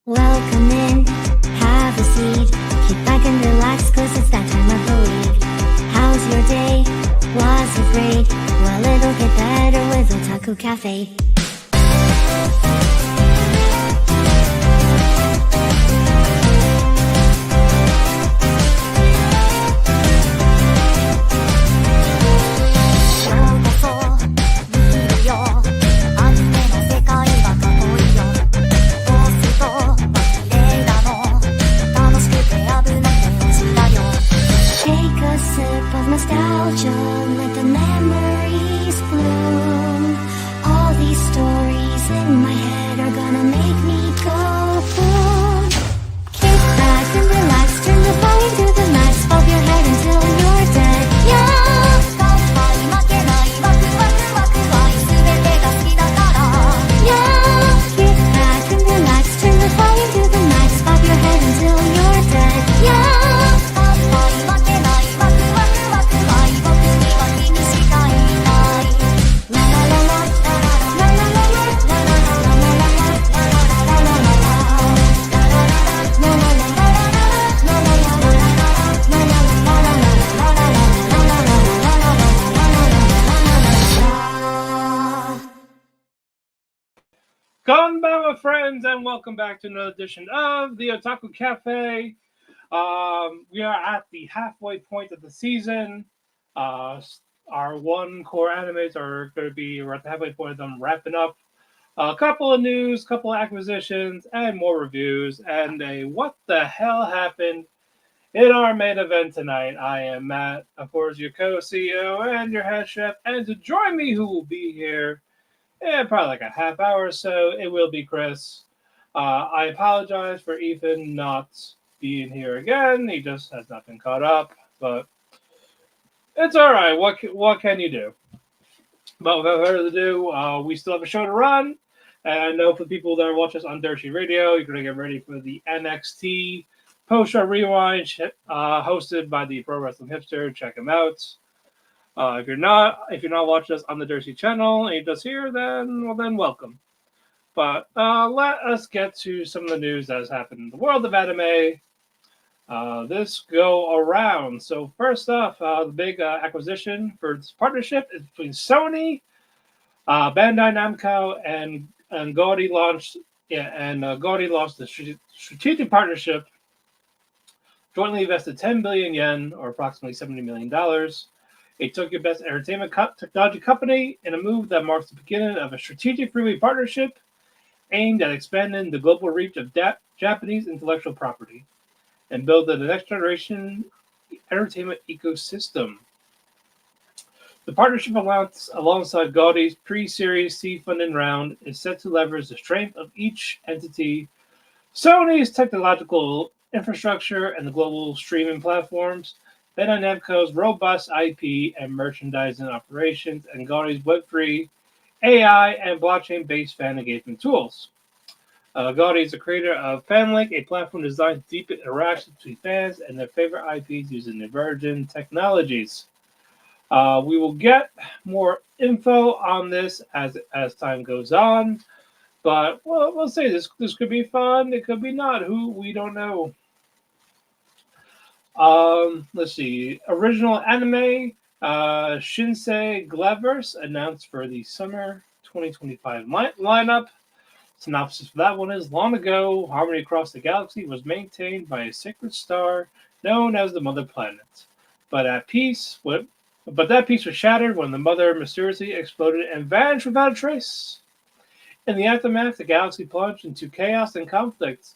Welcome in, have a seat. Kick back and relax, cause it's that time of the week. How's your day? Was it great? Well, it'll get better with Otalku Cafe. Nostalgia, let the memories bloom. All these stories in my head are gonna make me go boom. Kick back and relax, turn the volume to the max, bob your head until you're dead. Yeah. Yeah. Kick back and relax, turn the volume to the max, bob your head until you're dead. Yeah. Gundam, friends, and welcome back to another edition of the Otaku Cafe. We are at the halfway point of the season. Our one core animes are going to be, we're at the halfway point of them wrapping up. A couple of news, couple of acquisitions, and more reviews, and a what the hell happened in our main event tonight. I am Matt, of course, your co-CEO and your head chef, and to join me, who will be here probably like a half hour or so, it will be Chris. I apologize for Ethan not being here again. He just has not been caught up, but it's all right. What can you do? But without further ado, we still have a show to run. And I know for people that are watching us on Dirty Radio, you're going to get ready for the NXT post-show rewind hosted by the Pro Wrestling Hipster. Check him out. If you're not watching us on the Dirty channel and you're just here, then welcome. But let us get to some of the news that has happened in the world of anime this go around. So first off, the big acquisition for this partnership is between Sony, Bandai Namco, and Gaudi launched. Gaudi launched the strategic partnership. Jointly invested 10 billion yen, or approximately $70 million. A Tokyo-based entertainment technology company in a move that marks the beginning of a strategic freeway partnership aimed at expanding the global reach of Japanese intellectual property and building the next generation entertainment ecosystem. The partnership alongside Gaudi's pre-Series C funding round is set to leverage the strength of each entity, Sony's technological infrastructure and the global streaming platforms, Bandai Namco's robust IP and merchandising operations, and Gaudi's Web3, AI, and blockchain-based fan engagement tools. Gaudi is the creator of FanLink, a platform designed to deepen interactions between fans and their favorite IPs using emerging technologies. We will get more info on this as time goes on, but we'll say this could be fun. It could be not. We don't know. Let's see. Original anime, Shinsei Glaverse announced for the summer 2025 lineup. Synopsis for that one is: long ago, harmony across the galaxy was maintained by a sacred star known as the Mother Planet. But that peace was shattered when the Mother mysteriously exploded and vanished without a trace. In the aftermath, the galaxy plunged into chaos and conflict.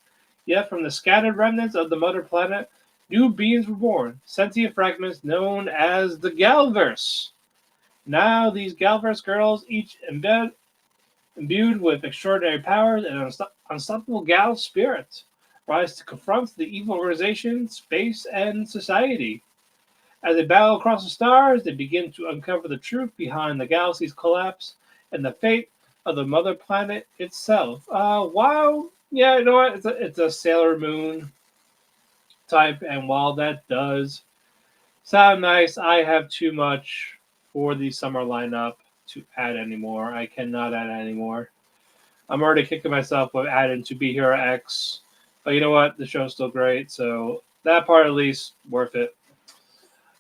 Yet from the scattered remnants of the Mother Planet, new beings were born, sentient fragments known as the Galverse. Now, these Galverse girls, each imbued with extraordinary powers and an unstoppable Gal spirit, rise to confront the evil organization, space, and society. As they battle across the stars, they begin to uncover the truth behind the galaxy's collapse and the fate of the Mother Planet itself. Wow. Yeah, you know what? It's a Sailor Moon type, and while that does sound nice, I have too much for the summer lineup to add anymore. I cannot add anymore. I'm already kicking myself with adding to Be Hero X, but you know what? The show's still great, so that part at least worth it.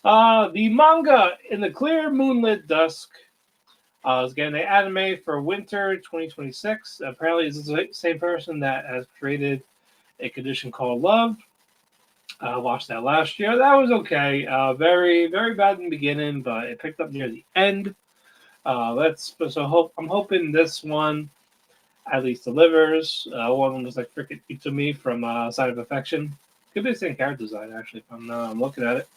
The manga In the Clear Moonlit Dusk is getting an anime for winter 2026. Apparently, it's the same person that has created a condition called Love. I watched that last year. That was okay. Very, very bad in the beginning, but it picked up near the end. I'm hoping this one at least delivers. One of them was like freaking Itumi from Side of Affection. Could be the same character design actually. If I'm looking at it.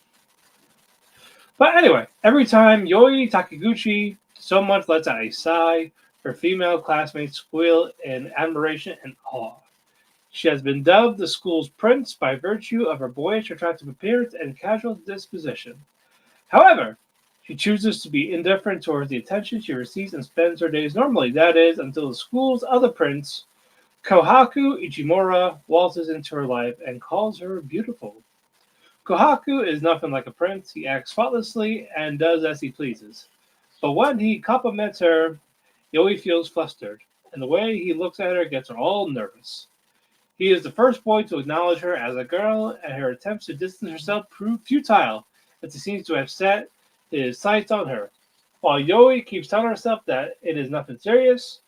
But anyway, every time Yoi Takiguchi so much lets out a sigh, her female classmates squeal in admiration and awe. She has been dubbed the school's prince by virtue of her boyish, attractive appearance and casual disposition. However, she chooses to be indifferent towards the attention she receives and spends her days normally, that is, until the school's other prince, Kohaku Ichimura, waltzes into her life and calls her beautiful. Kohaku is nothing like a prince. He acts faultlessly and does as he pleases. But when he compliments her, Yoi feels flustered, and the way he looks at her gets her all nervous. He is the first boy to acknowledge her as a girl, and her attempts to distance herself prove futile, as he seems to have set his sights on her. While Yoi keeps telling herself that it is nothing serious,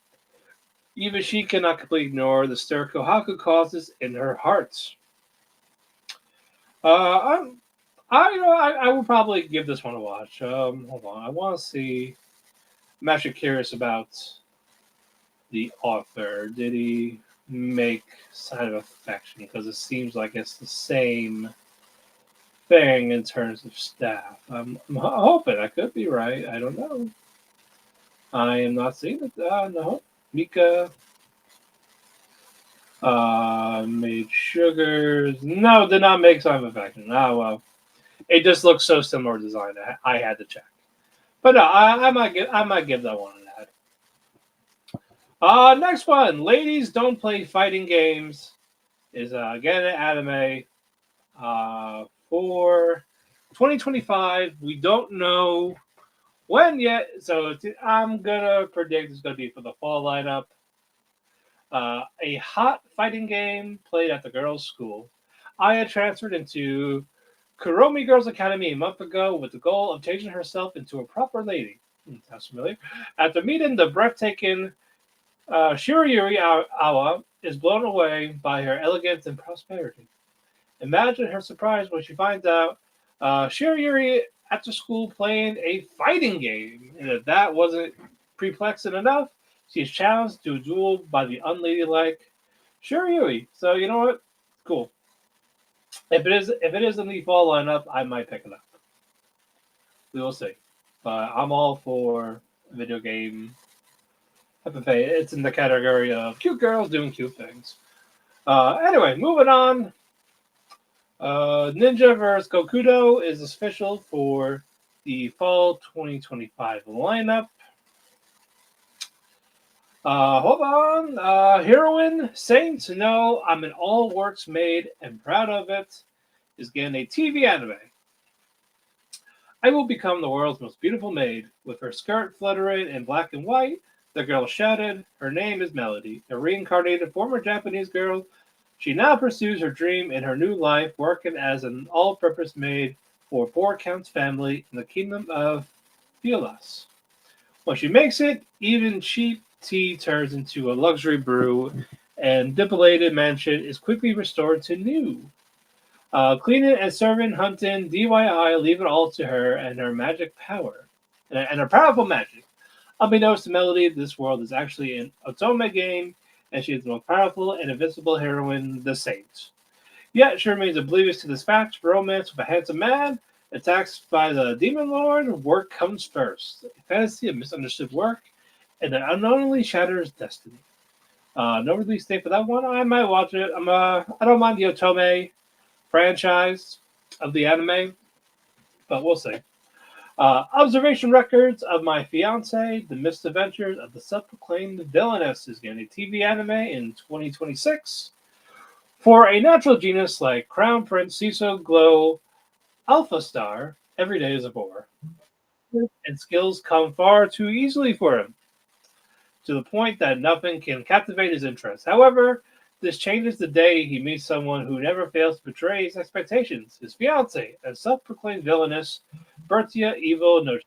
even she cannot completely ignore the stir Kohaku causes in her heart. I'm, I will probably give this one a watch. Hold on, I want to see. I'm actually curious about the author. Did he make Side of Affection? Because it seems like it's the same thing in terms of staff. I'm hoping I could be right. I don't know. I am not seeing it. No, Mika made Sugars. No, did not make Side of Affection. Oh well, it just looks so similar design. I had to check. But no, I might give that one an ad. Next one, Ladies Don't Play Fighting Games, is again an anime for 2025. We don't know when yet, so I'm gonna predict it's gonna be for the fall lineup. A hot fighting game played at the girls' school. I had transferred into Kuromi Girls Academy a month ago with the goal of changing herself into a proper lady. Sounds familiar. After meeting the breathtaking Shirayuri Awa is blown away by her elegance and prosperity. Imagine her surprise when she finds out Shirayuri after school playing a fighting game. And if that wasn't perplexing enough, she is challenged to a duel by the unladylike Shirayuri. So you know what? Cool. If it is in the fall lineup, I might pick it up. We will see. But I'm all for video game. It's in the category of cute girls doing cute things. Anyway, moving on. Ninja vs. Gokudo is official for the fall 2025 lineup. Hold on. Heroine Saints No, I'm in all works made and proud of it, is getting a TV anime. I will become the world's most beautiful maid. With her skirt fluttering in black and white, the girl shouted, her name is Melody, a reincarnated former Japanese girl. She now pursues her dream in her new life, working as an all-purpose maid for Four Counts family in the kingdom of Violas. When she makes it, even cheap tea turns into a luxury brew, and dilapidated mansion is quickly restored to new. Cleaning and serving, hunting, DIY, leave it all to her and her magic power, and her powerful magic. Unbeknownst to Melody, this world is actually an otome game, and she is the most powerful and invincible heroine, the Saint. Yet she remains oblivious to this fact. Romance with a handsome man, attacked by the demon lord, work comes first. A fantasy of misunderstood work, and that unknowingly shatters destiny. No release date for that one. I might watch it. I don't mind the otome franchise of the anime, but we'll see. Observation Records of My Fiance, The Misadventures of the Self-Proclaimed Villainess is getting a TV anime in 2026. For a natural genius like Crown Prince Cecil Glow Alpha Star, every day is a bore. And skills come far too easily for him. to the point that nothing can captivate his interest. However, this changes the day he meets someone who never fails to betray his expectations, his fiancée, a self-proclaimed villainess, Bertia Evil no.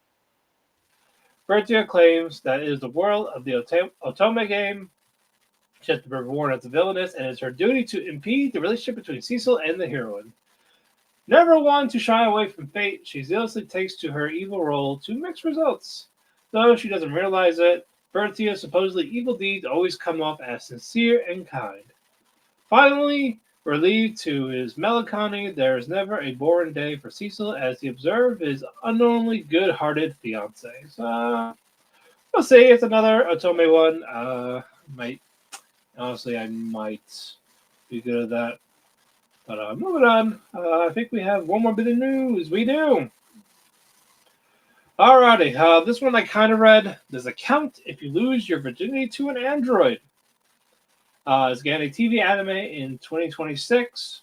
Bertia claims that it is the world of the Otome game. She has to be reborn as a villainess, and it's her duty to impede the relationship between Cecil and the heroine. Never one to shy away from fate, she zealously takes to her evil role to mixed results. Though she doesn't realize it, Bertia's supposedly evil deeds always come off as sincere and kind. Finally, relieved to his melancholy, there is never a boring day for Cecil as he observes his unknowingly good-hearted fiancée. So, we'll see. It's another Otome one. I might be good at that. But moving on, I think we have one more bit of news. We do. Alrighty, this one I kind of read. Does it count if you lose your virginity to an android? It's getting a TV anime in 2026.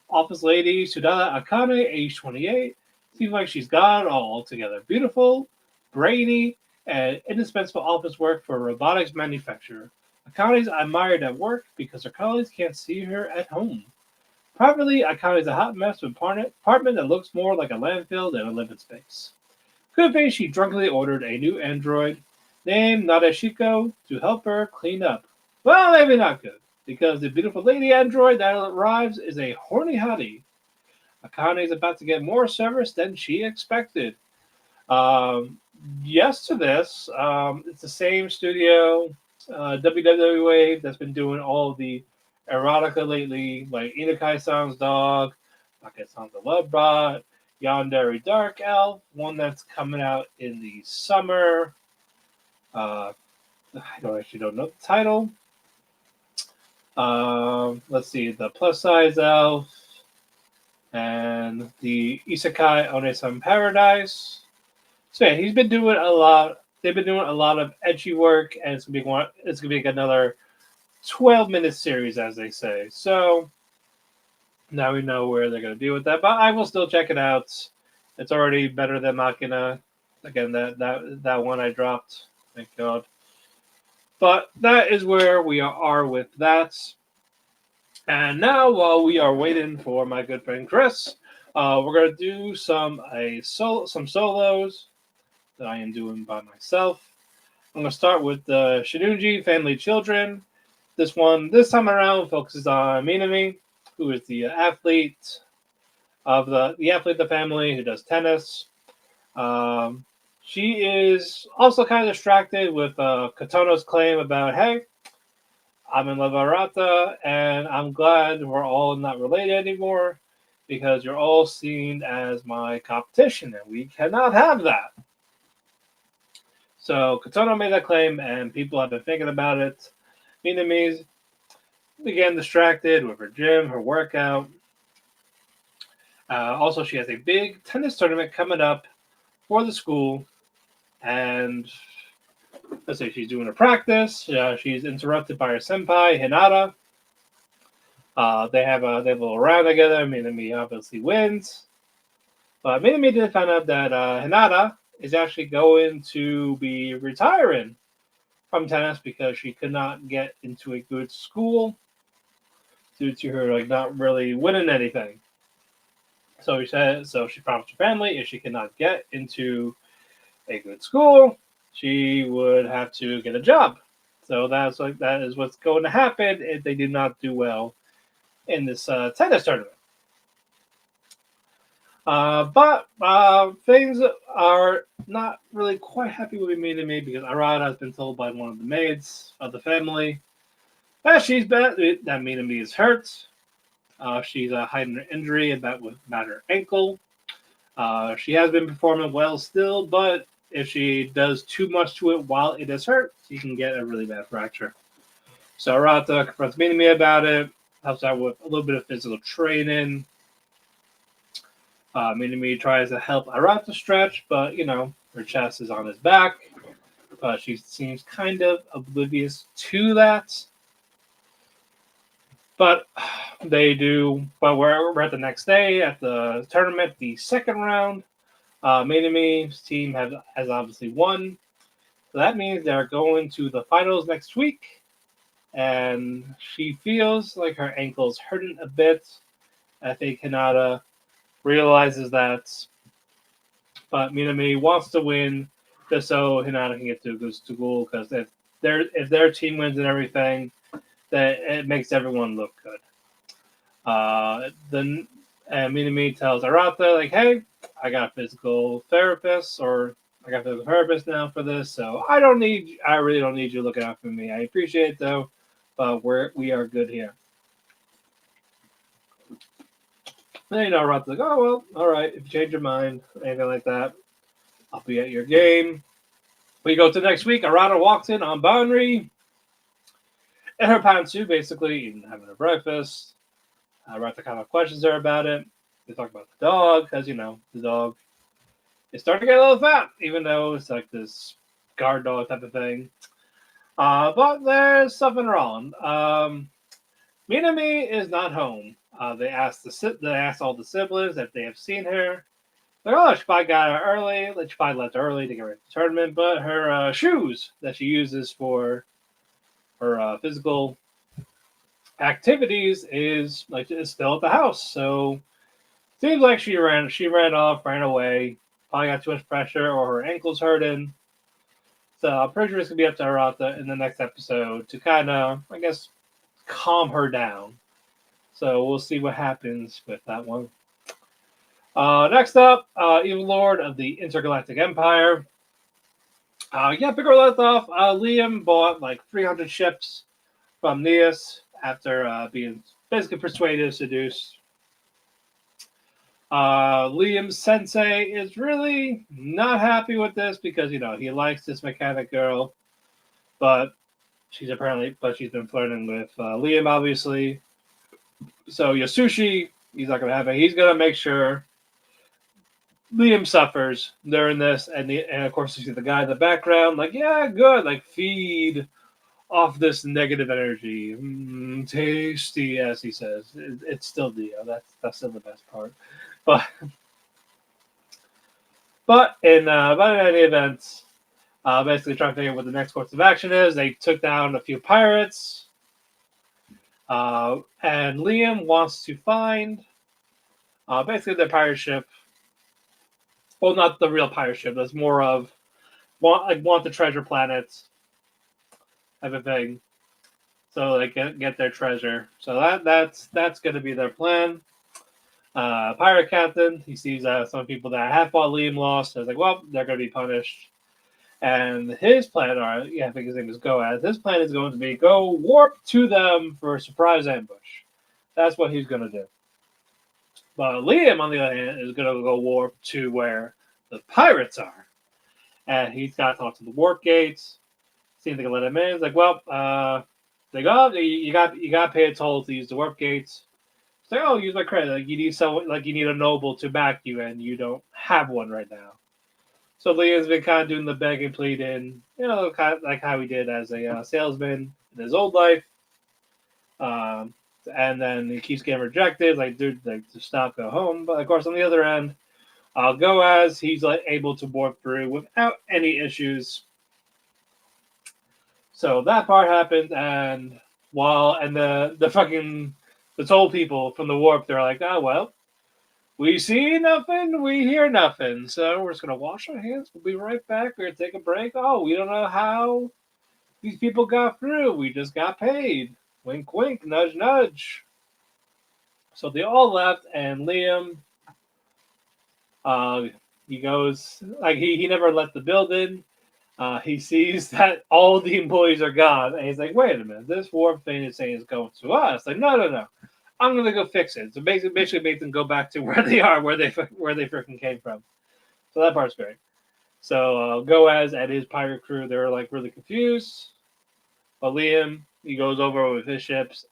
Office lady Sudada Akane, age 28, seems like she's got it all together. Beautiful, brainy, and indispensable office work for a robotics manufacturer. Akane's admired at work because her colleagues can't see her at home. Privately, Akane's a hot mess with an apartment that looks more like a landfill than a living space. Could be she drunkenly ordered a new android named Nadeshiko to help her clean up. Well, maybe not good, because the beautiful lady android that arrives is a horny hottie. Akane is about to get more service than she expected. Yes to this. It's the same studio, WW Wave, that's been doing all the erotica lately, like Inakai-san's Dog, Take-san's The Love Bot, Yandere Dark Elf, one that's coming out in the summer. I don't know the title. Let's see, the Plus Size Elf and the Isekai Onesan Paradise. So yeah, he's been doing a lot. They've been doing a lot of edgy work, and it's gonna be like another 12-minute series, as they say. So now we know where they're gonna be with that. But I will still check it out. It's already better than Machina. Again, that one I dropped. Thank God. But that is where we are with that. And now, while we are waiting for my good friend Chris, we're going to do some solos that I am doing by myself. I'm going to start with the Shinunji Family Children. This time around, focuses on Minami, who is the athlete of the family who does tennis. She is also kind of distracted with Katono's claim about, hey, I'm in love with Arata, and I'm glad we're all not related anymore because you're all seen as my competition, and we cannot have that. So Katono made that claim, and people have been thinking about it. Minami's began distracted with her gym, her workout. Also, she has a big tennis tournament coming up for the school, and let's say she's doing a practice. She's interrupted by her senpai Hinata. They have a little round together. Minami obviously wins, but Minami did find out that Hinata is actually going to be retiring from tennis because she could not get into a good school due to her not really winning anything. So she promised her family if she cannot get into a good school, she would have to get a job. So that is what's going to happen if they do not do well in this tennis tournament. But things are not really quite happy with Minami because Arata has been told by one of the maids of the family that that Minami is hurt. She's hiding her injury about her ankle. She has been performing well still, but if she does too much to it while it is hurt, she can get a really bad fracture. So Arata confronts Minami about it, helps out with a little bit of physical training. Minami tries to help Arata stretch, but her chest is on his back. But she seems kind of oblivious to that. But they do. But we're at the next day at the tournament, the second round. Minami's team has obviously won. So that means they're going to the finals next week, and she feels like her ankle's hurting a bit. I think Hinata realizes that, but Minami wants to win just so Hinata can get to school because if their team wins and everything, that it makes everyone look good. Then and Minami tells Arata like, "Hey, I got a physical therapist, or I got a physical therapist now for this, so I really don't need you looking out for me. I appreciate it though, but we are good here." Then Arata's like, "Oh well, all right. If you change your mind, anything like that, I'll be at your game." We go to next week. Arata walks in on Banri in her pantsuit, basically eating, having her breakfast. Arata kind of questions her about it. They talk about the dog, because the dog is starting to get a little fat, even though it's like this guard dog type of thing. But there's something wrong. Minami is not home. They asked all the siblings if they have seen her. Like, oh, she probably got her early. She probably left early to get ready for the tournament. But her shoes that she uses for her physical activities is still at the house. So seems like she ran off, ran away. Probably got too much pressure, or her ankle's hurting. So I'm pretty sure it's gonna be up to Arata in the next episode to kind of, I guess, calm her down. So we'll see what happens with that one. Next up, Evil Lord of the Intergalactic Empire. Pick her left off. Liam bought like 300 ships from Neas after being basically persuaded, seduced. Liam's sensei is really not happy with this because he likes this mechanic girl, but she's been flirting with Liam, obviously. So Yasushi, he's not gonna have it. He's gonna make sure Liam suffers during this, and of course you see the guy in the background, like, yeah, good, like feed off this negative energy. Tasty, as he says. It's still Dio. That's still the best part. But in any event, basically trying to figure out what the next course of action is. They took down a few pirates, and Liam wants to find basically their pirate ship. Well, not the real pirate ship. That's more of want the treasure planets type of thing. So they get their treasure. So that's going to be their plan. Pirate captain, he sees some people that have fought Liam lost. So he's like, well, they're going to be punished. And his plan, I think his name is Goaz. His plan is going to be go warp to them for a surprise ambush. That's what he's going to do. But Liam, on the other hand, is going to go warp to where the pirates are. And he's got to talk to the warp gates. See if they can let him in. He's like, well, they go, you got to pay a toll to use the warp gates. It's like, oh, use my credit. Like you need a noble to back you, and you don't have one right now. So Liam's been kind of doing the begging, pleading, kind of like how he did as a salesman in his old life. And then he keeps getting rejected, like, dude, just stop, go home. But of course, on the other end, Goaz, he's able to warp through without any issues. So that part happened, and the toll people from the warp, they're like, oh well, we see nothing, we hear nothing, so we're just gonna wash our hands. We'll be right back. We're gonna take a break. Oh, we don't know how these people got through. We just got paid. Wink, wink, nudge, nudge. So they all left, and Liam, he goes, like, he never left the building. He sees that all the employees are gone, and he's like, wait a minute, this warp thing is saying it's going to us. Like, no. I'm going to go fix it. So basically make them go back to where they are, where they freaking came from. So that part's great. So Goaz and his pirate crew, they're like really confused. But Liam, he goes over with his ships,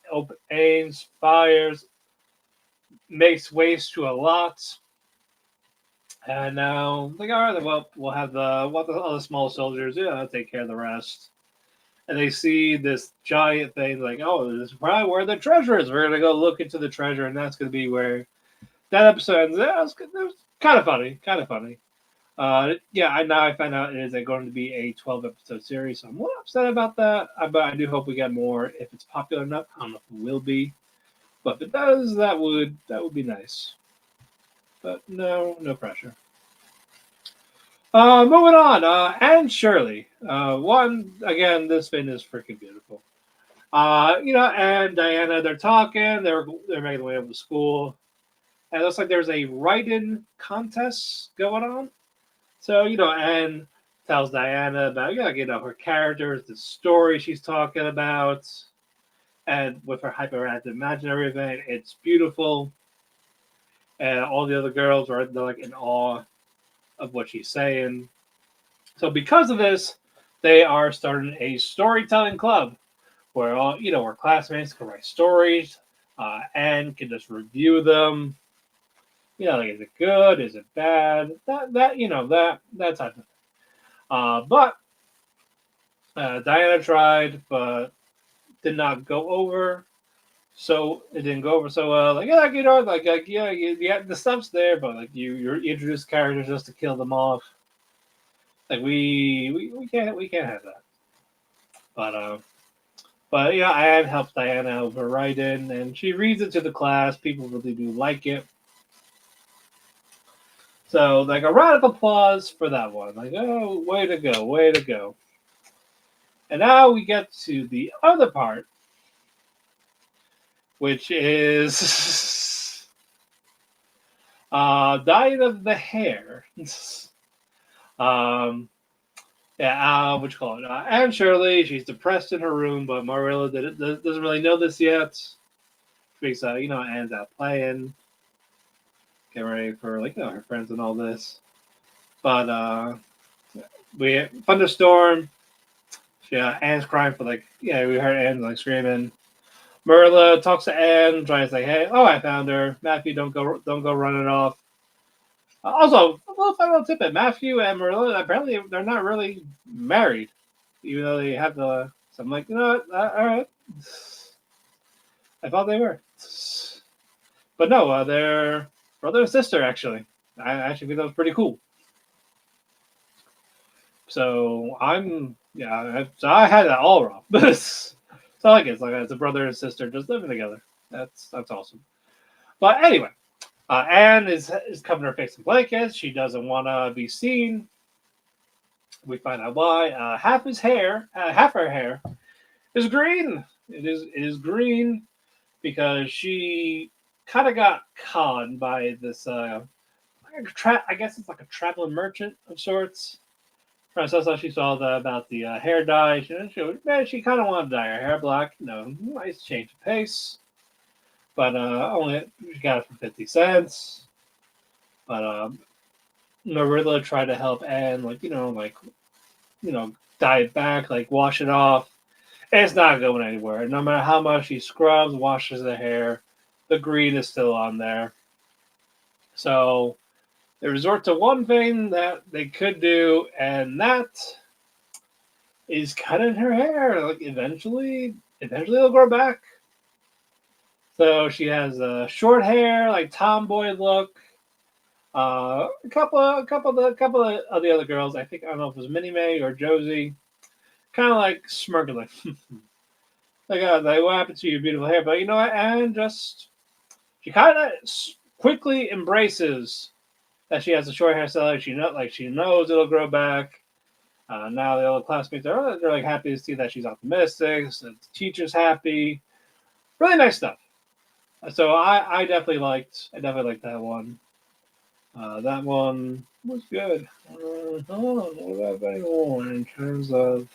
aims, fires, makes waste to a lot. And now, like, all right, well, we'll have the other small soldiers, take care of the rest. And they see this giant thing, like, oh, this is probably where the treasure is. We're going to go look into the treasure, and that's going to be where that episode ends. It was kind of funny. Yeah, I found out it is going to be a 12 episode series, so I'm a little upset about that. But I do hope we get more if it's popular enough. I don't know if it will be, but if it does, that would be nice. But no pressure. Moving on. Anne Shirley. One again. This fin is freaking beautiful. And Diana, they're talking. They're making their way over to school, and it looks like there's a write-in contest going on. So Anne tells Diana about her characters, the story she's talking about, and with her hyperactive imaginary event, it's beautiful. And all the other girls they're like in awe of what she's saying. So because of this, they are starting a storytelling club where where classmates can write stories, and can just review them. Like, is it good? Is it bad? That type of thing. But Diana tried, but did not go over. So it didn't go over so well. Like, yeah, the stuff's there, but like you introduce characters just to kill them off. Like we can't have that. But Anne helps Diana overwrite it, and she reads it to the class. People really do like it. So, like, a round of applause for that one. Like, oh, way to go, way to go. And now we get to the other part, which is dyeing of the hair. What you call it? Anne Shirley, she's depressed in her room, but Marilla doesn't really know this yet. Because, Anne's out playing, getting ready for, her friends and all this. But we thunderstorm. Anne's crying for we heard Anne screaming. Marilla talks to Anne, trying to say, "Hey, oh, I found her. Matthew, don't go running off." Also, a little final tidbit: Matthew and Marilla apparently they're not really married, even though they have the. So I'm like, you know what? All right. I thought they were, but no, they're brother and sister actually. I actually think that was pretty cool. So so I had that all wrong. So I guess it's a brother and sister just living together. That's awesome. But anyway, Anne is covering her face in blankets. She doesn't want to be seen. We find out why. Half her hair, is green. It is green because she kind of got conned by this. I guess it's like a traveling merchant of sorts. Princess, she saw about the hair dye. She kind of wanted to dye her hair black. Nice change of pace. But only she got it for 50 cents. But Marilla tried to help Anne, dye it back, wash it off. It's not going anywhere. No matter how much she scrubs, washes the hair, the green is still on there. So they resort to one thing that they could do, and that is cutting her hair. Eventually it'll grow back. So she has short hair, tomboy look. A couple of the other girls, I don't know if it was Minnie Mae or Josie, kind of smirking, what happened to your beautiful hair? But you know what, Anne she kind of quickly embraces that she has a short hair style. She knows it'll grow back. Now the other classmates they're happy to see that she's optimistic. So the teacher's happy. Really nice stuff. So I definitely liked that one. That one was good. What about anyone in terms of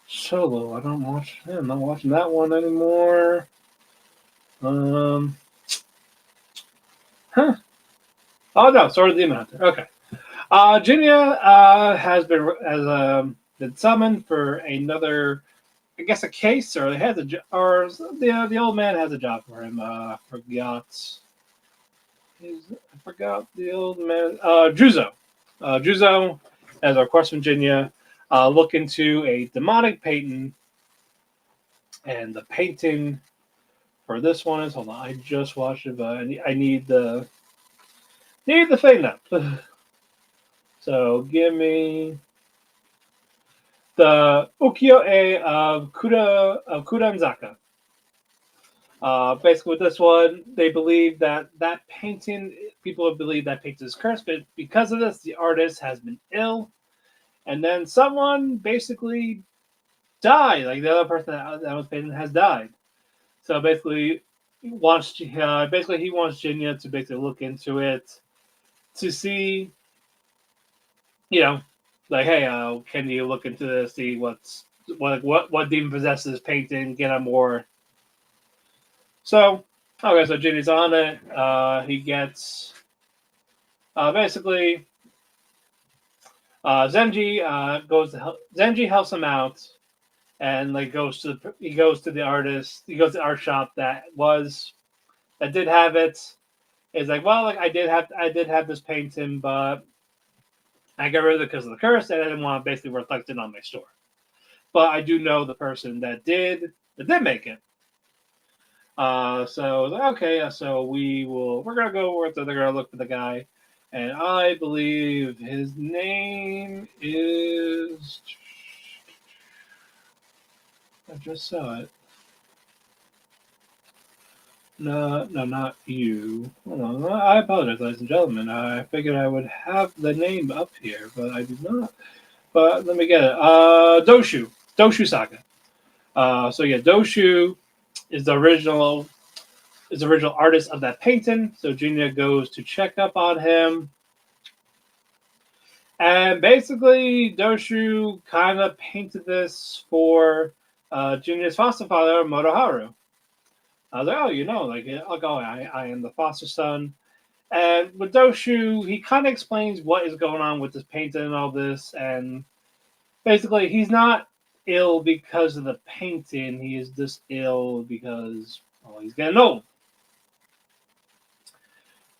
Solo? I'm not watching that one anymore. Oh no, Sword of the Demon Hunter. Okay. Jinya has been summoned for another, I guess, a case, or the old man has a job for him. I forgot the old man. Juzo. Juzo, as our course from Jinya, look into a demonic painting, and the painting for this one is, hold on, I just watched it, but I need the thing up. So give me the ukiyo-e of Kudanzaka. Basically, with this one, they believe that painting, people believe that painting is cursed, but because of this, the artist has been ill, and then someone basically died. Like the other person that was painting has died. So basically, he wants Jinya to basically look into it to see, you know, like, hey, can you look into this, see what demon possesses this painting, get on more. So, okay, so Jinny's on it. He gets basically Zenji helps him out, and like he goes to the artist. He goes to the art shop that did have it. It's like, well, like I did have this painting, but I got rid of it because of the curse, and I didn't want to basically reflect it on my store. But I do know the person that did make it. So okay, so we're gonna go. They're gonna look for the guy, and I believe his name is. I just saw it. No, no, not you. Hold on. I apologize, ladies and gentlemen. I figured I would have the name up here, but I do not. But let me get it. Doshu Saga. So yeah, Doshu is the original artist of that painting. So Junya goes to check up on him. And basically, Doshu kind of painted this for Junior's foster father, Motoharu. I was like, oh, like, I'll go, I am the foster son. And with Doshu, he kind of explains what is going on with this painting and all this. And basically, he's not ill because of the painting. He is just ill because, well, he's getting old.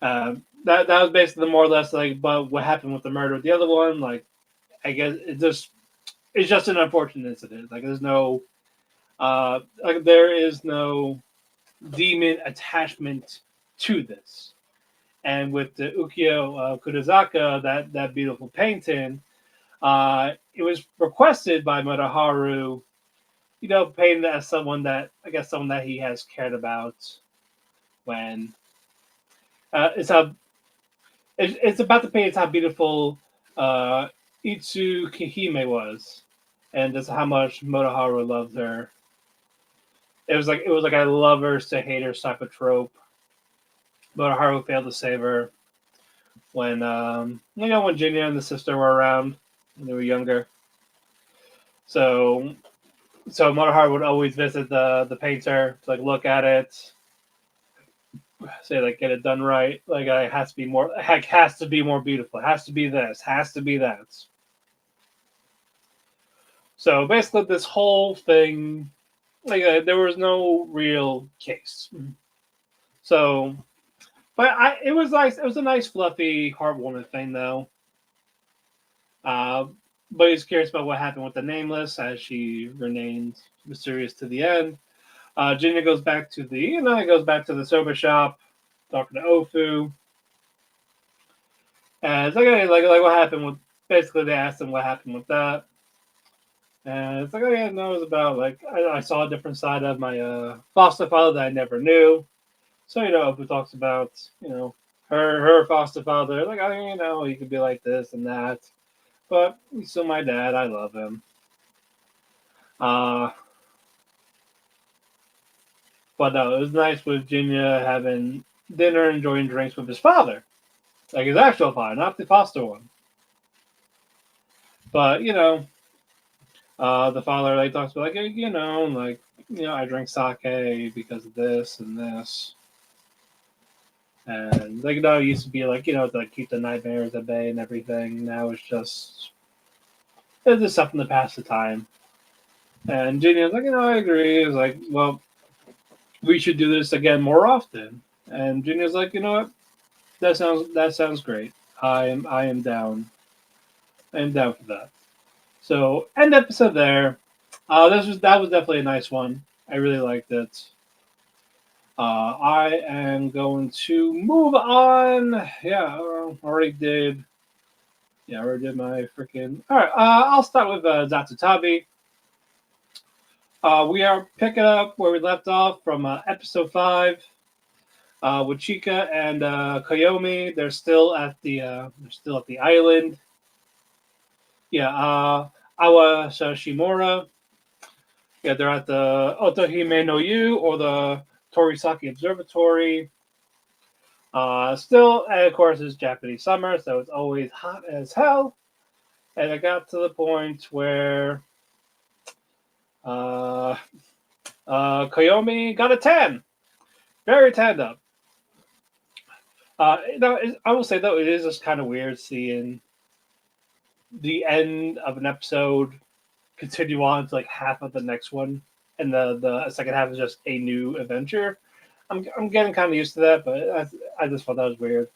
That was basically more or less like, but what happened with the murder with the other one? Like, I guess it's just an unfortunate incident. Like, there is no demon attachment to this. And with the Ukiyo Kudazaka, that beautiful painting, it was requested by Motoharu, painted as someone that he has cared about when it's about the paint. It's how beautiful Itsu Kihime was, and just how much Motoharu loved her. It was like a lovers to haters type of trope. Motoharu failed to save her when when Jinya and the sister were around when they were younger. So Motoharu would always visit the painter to like look at it, say like get it done right. Like it has to be more. Heck, has to be more beautiful. It has to be this. Has to be that. So basically, this whole thing, like there was no real case. So, but it was nice. It was a nice, fluffy, heartwarming thing, though. But he's curious about what happened with the Nameless as she remained mysterious to the end. Jinya goes back to the soba shop, talking to Ofu. And it's like, okay, like what happened with, basically they asked him what happened with that. And it's like, oh yeah, no, it was about like I saw a different side of my foster father that I never knew. So Ofu talks about her foster father, like he could be like this and that, but he's still my dad. I love him. But no, it was nice with Jinya having dinner, enjoying drinks with his father, like his actual father, not the foster one. But the father like talks about I drink sake because of this and this, and like it used to be like to like keep the nightmares at bay and everything. Now it's just something to pass the time. And Jinya's like I agree. It's like well, we should do this again more often. And Jinya's like what, that sounds great. I am down. I am down for that. So end episode there. That was definitely a nice one. I really liked it. I am going to move on. Yeah, already did Yeah, where did my freaking? All right, I'll start with Zatutabi. We are picking up where we left off from episode 5 with Chika and Koyomi. They're still at the island. Yeah, Awa Shimura. Yeah, they're at the Otohime no Yu or the Torisaki Observatory. Still, and of course, it's Japanese summer, so it's always hot as hell. And it got to the point where uh, Koyomi got a tan, very tanned up. I will say though, it is just kind of weird seeing the end of an episode continue on to like half of the next one, and the second half is just a new adventure. I'm getting kind of used to that, but I just thought that was weird.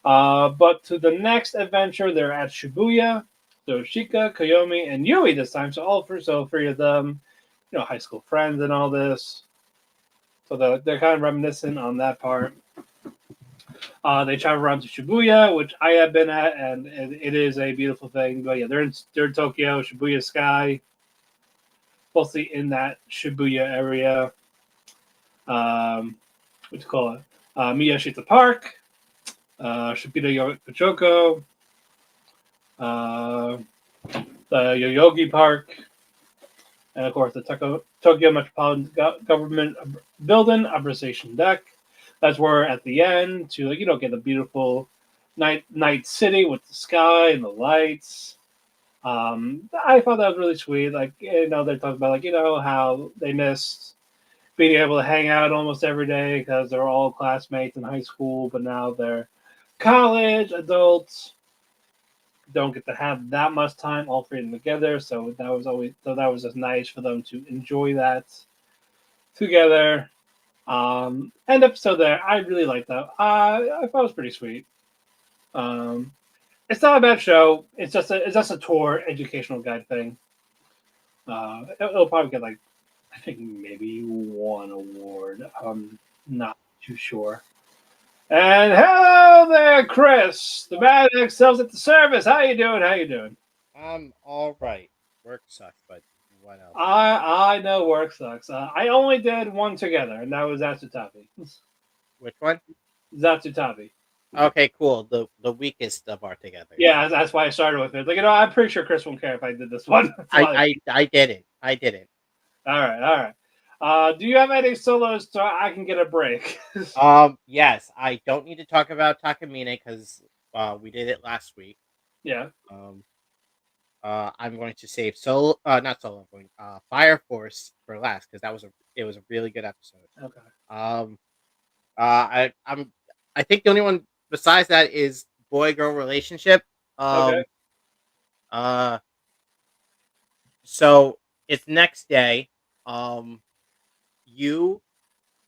But to the next adventure, they're at Shibuya. So Shika, Koyomi, and Yui this time. So three of them, high school friends and all this. So they're kind of reminiscent on that part. They travel around to Shibuya, which I have been at, and it is a beautiful thing. But yeah, they're in Tokyo, Shibuya Sky, mostly in that Shibuya area. What do you call it? Miyashita Park, Shibita Pachoko, uh, the Yoyogi Park, and of course the Tokyo Metropolitan Government Building Observation Deck. That's where at the end to get a beautiful night city with the sky and the lights. I thought that was really sweet. Like they talked about how they missed being able to hang out almost every day because they're all classmates in high school, but now they're college adults, don't get to have that much time all three of them together. So that was just nice for them to enjoy that together. End episode there. I really liked that. I thought it was pretty sweet. Um, it's not a bad show. It's just a tour educational guide thing. It'll probably get like I think maybe one award. I'm not too sure. And hello there, Chris. The man that excels at the service. How you doing? How you doing? I'm all right. Work sucks, but what else? I know work sucks. I only did one together, and that was Zatsutabi. Which one? Zatsutabi. Okay, cool. The weakest of our together. Yeah, that's why I started with it. Like I'm pretty sure Chris won't care if I did this one. I did it. I did it. All right, all right. Do you have any solos so I can get a break? Yes, I don't need to talk about Takamine because we did it last week. Yeah. Um, I'm going to save solo, not solo. I'm going Fire Force for last because it was a really good episode. Okay. Um, I think the only one besides that is boy girl relationship. Okay. Uh, so it's next day. Um, you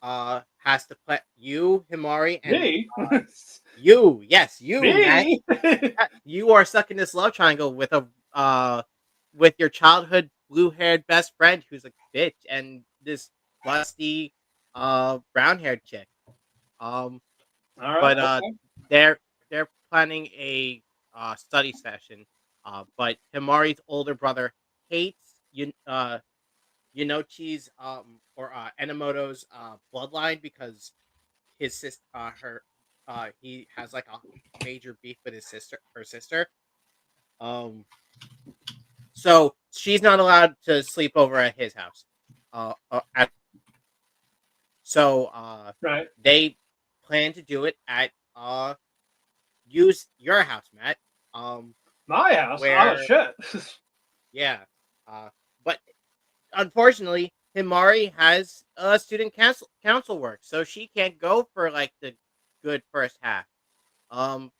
has to play you Himari and Me? you. Yes, you, Matt. Me? You are stuck in this love triangle with your childhood blue-haired best friend who's a bitch and this busty brown-haired chick. Um All right. but Okay. they're planning a study session. But Himari's older brother hates Yunochi's or Enomoto's bloodline because his sister her he has like a major beef with her sister. Um so she's not allowed to sleep over at his house. At, so Right. they plan to do it at use your house, Matt. My house. Oh Where shit. yeah. But unfortunately, Himari has student council work, so she can't go for like the good first half. Um,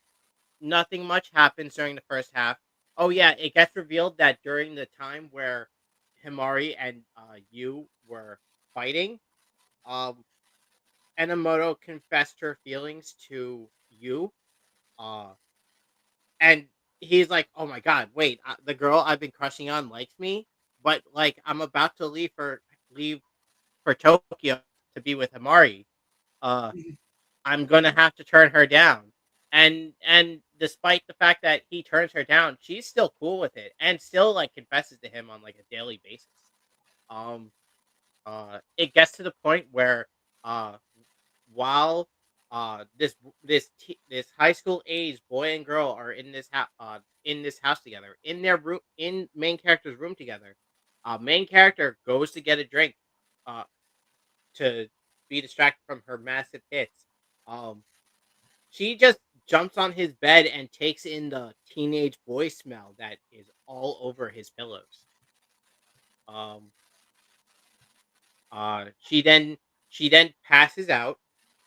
Nothing much happens during the first half. Oh yeah, it gets revealed that during the time where Himari and you were fighting, um, Enomoto confessed her feelings to you. Uh, and he's like, "Oh my god, wait, the girl I've been crushing on likes me, but like I'm about to leave for Tokyo to be with Amari. Uh, I'm gonna have to turn her down." And despite the fact that he turns her down, she's still cool with it and still like confesses to him on like a daily basis. Um, it gets to the point where uh, while this high school age boy and girl are in this house together in their room in main character's room together, main character goes to get a drink, uh, to be distracted from her massive hits. Um, she just jumps on his bed and takes in the teenage boy smell that is all over his pillows. Um, she then passes out,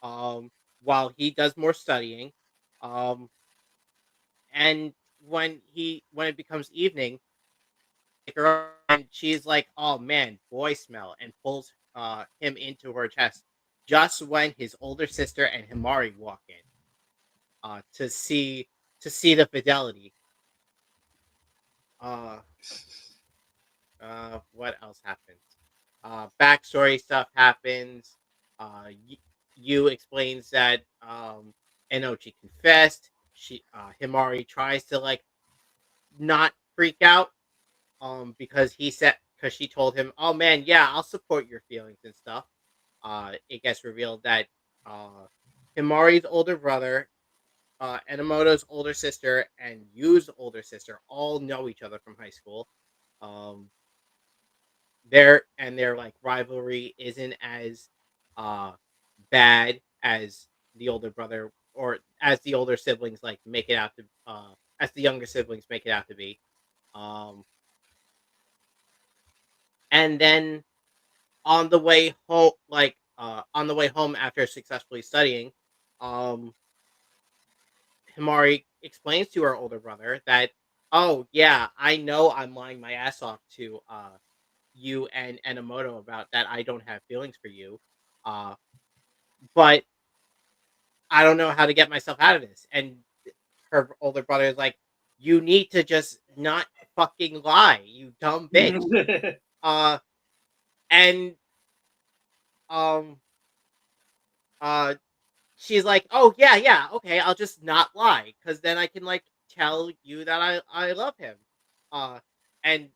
um, while he does more studying. Um, and when it becomes evening, pick her up and she's like, "Oh man, boy smell," and pulls him into her chest just when his older sister and Himari walk in, to see the fidelity. Uh, what else happens? Backstory stuff happens. You explains that Enochi confessed. Himari tries to like not freak out, because she told him, "Oh man, yeah, I'll support your feelings and stuff." It gets revealed that uh Himari's older brother, Enomoto's older sister, and Yu's older sister all know each other from high school. Um, their like rivalry isn't as uh bad as the older brother or as the older siblings like make it out to as the younger siblings make it out to be. Um, and then on the way home after successfully studying, um, Himari explains to her older brother that, "Oh yeah, I know I'm lying my ass off to you and Enomoto about that I don't have feelings for you, uh, but I don't know how to get myself out of this." And her older brother is like, "You need to just not fucking lie, you dumb bitch." Uh, and um, uh, she's like, "Oh yeah, yeah, okay, I'll just not lie, because then I can like tell you that I love him." Uh, and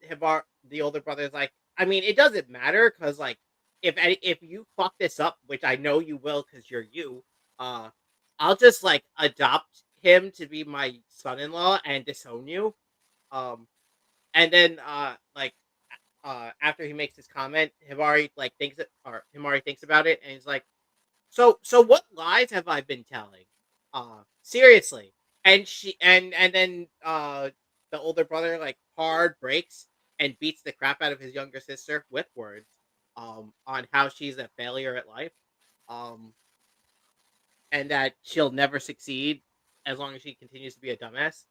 the older brother is like, "I mean, it doesn't matter, because like if you fuck this up, which I know you will, because you're you, uh, I'll just like adopt him to be my son-in-law and disown you." Um, and then after he makes this comment, Himari thinks about it, and he's like, so what lies have I been telling? Seriously. And then the older brother like hard breaks and beats the crap out of his younger sister with words on how she's a failure at life. Um and that she'll never succeed as long as she continues to be a dumbass.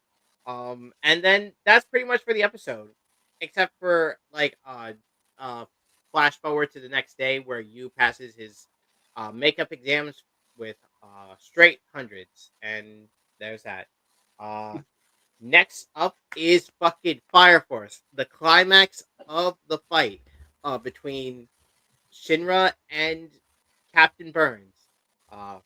And then that's pretty much for the episode, except for uh, flash forward to the next day where Yu passes his makeup exams with straight hundreds, and there's that. Uh, Next up is fucking Fire Force, the climax of the fight between Shinra and Captain Burns. Uh,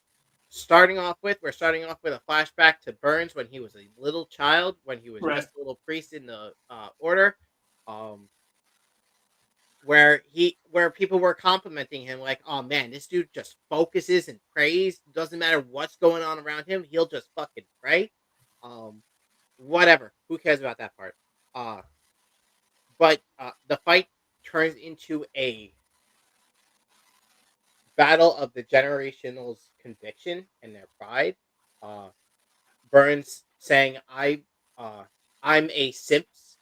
we're starting off with a flashback to Burns when he was a little child, when he was Right. just a little priest in the order, um, where people were complimenting him like, "Oh man, this dude just focuses and prays. Doesn't matter what's going on around him, he'll just fucking pray." Um, Whatever. Who cares about that part? Uh, but the fight turns into a battle of the generational's conviction and their pride. Uh, Burns saying, uh, I'm a Simps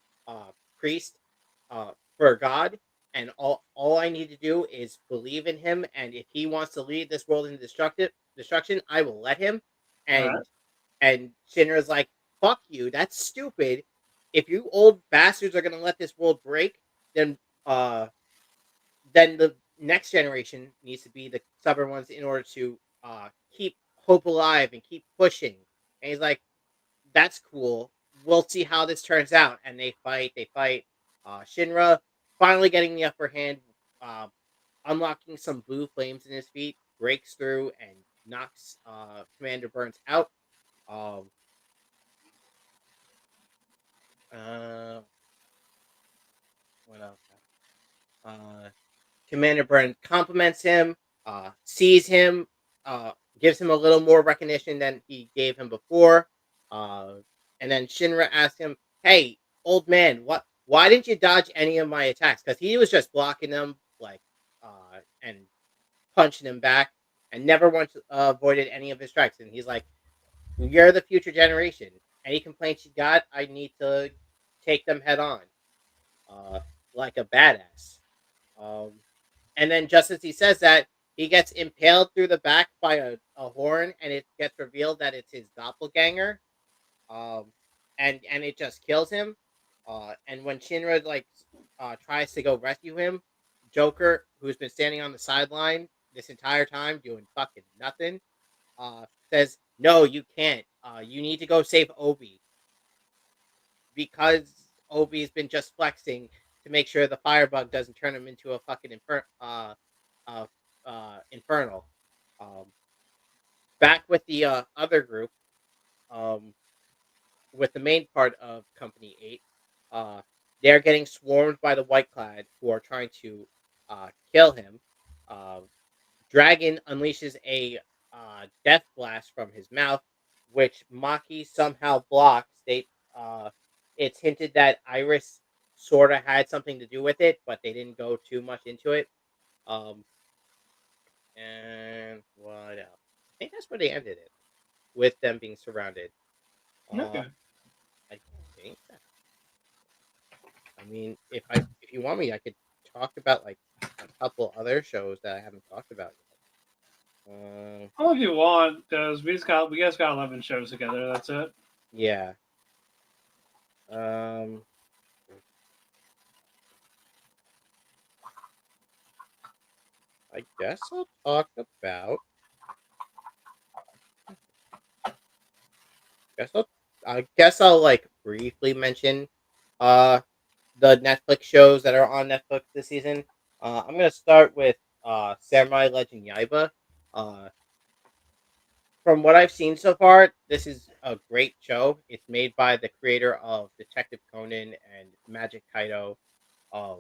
priest for God, and all I need to do is believe in him, and if he wants to lead this world into destruction, I will let him." All right. And Shinra's like, "Fuck you, that's stupid. If you old bastards are gonna let this world break, then uh then the next generation needs to be the stubborn ones in order to keep hope alive and keep pushing." And he's like, "That's cool. We'll see how this turns out." And they fight. They fight. Shinra finally getting the upper hand, uh, unlocking some blue flames in his feet, breaks through and knocks Commander Burns out. Um, Uh, what else? Uh, Commander Burn compliments him, sees him, gives him a little more recognition than he gave him before. Uh, and then Shinra asks him, "Hey, old man, what? Why didn't you dodge any of my attacks?" Because he was just blocking them, like, and punching him back, and never once avoided any of his strikes. And he's like, "You're the future generation. Any complaints you got, I need to take them head on, uh, like a badass." Um, and then just as he says that, he gets impaled through the back by a horn, and it gets revealed that it's his doppelganger. Um, and it just kills him. And when Shinra tries to go rescue him, Joker, who's been standing on the sideline this entire time doing fucking nothing, says, "No, you can't. You need to go save Obi because Obi's been just flexing to make sure the firebug doesn't turn him into a fucking uh, infernal." Um, Back with the other group, um, with the main part of Company 8, uh, they're getting swarmed by the White Clad who are trying to kill him. Uh, Dragon unleashes a death blast from his mouth, which Maki somehow blocks. It's hinted that Iris sort of had something to do with it, but they didn't go too much into it. Um, and what else? I think that's where they ended it, with them being surrounded. Uh, Okay. I think that. I mean, if you want me, I could talk about like a couple other shows that I haven't talked about yet. All if you want, because we guys got 11 shows together. That's it. Yeah. Um, I guess I'll talk about. Guess I'll. I guess I'll like briefly mention uh the Netflix shows that are on Netflix this season. I'm gonna start with Samurai Legend Yaiba. Uh, from what I've seen so far, this is a great show. It's made by the creator of Detective Conan and Magic Kaido. Um,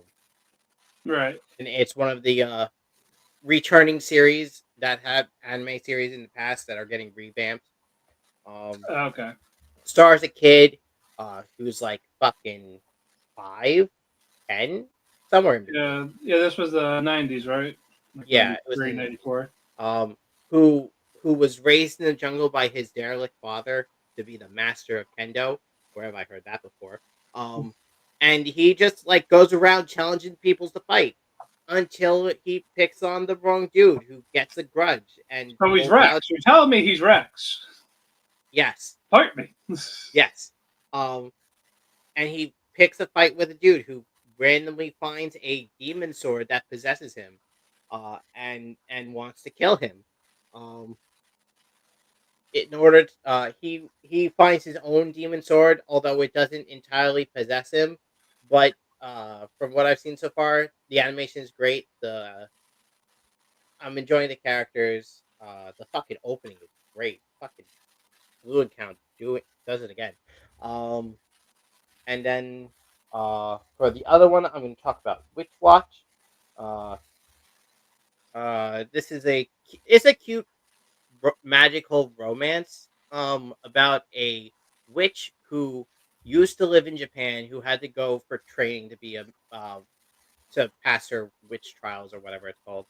Right. and it's one of the returning series that had anime series in the past that are getting revamped. Um, Okay. Stars a kid who's like fucking 5, 10, somewhere in between. Yeah. Yeah. This was the 90s, right? Like Yeah, it was 93, in 94. um who who was raised in the jungle by his derelict father to be the master of kendo. Where have I heard that before? Um, and he just like goes around challenging people to fight until he picks on the wrong dude who gets a grudge and So he's pulls out. Rex. You're telling me he's Rex. Yes, Fight me. yes. Um, and he picks a fight with a dude who randomly finds a demon sword that possesses him, and wants to kill him. Um, in order to, he finds his own demon sword, although it doesn't entirely possess him. But from what I've seen so far, the animation is great. The I'm enjoying the characters. The fucking opening is great. Fucking Blue and Count does it again. Um, and then for the other one, I'm going to talk about Witch Watch. Uh, this is it's a cute magical romance about a witch who used to live in Japan who had to go for training to be a to pass her witch trials or whatever it's called.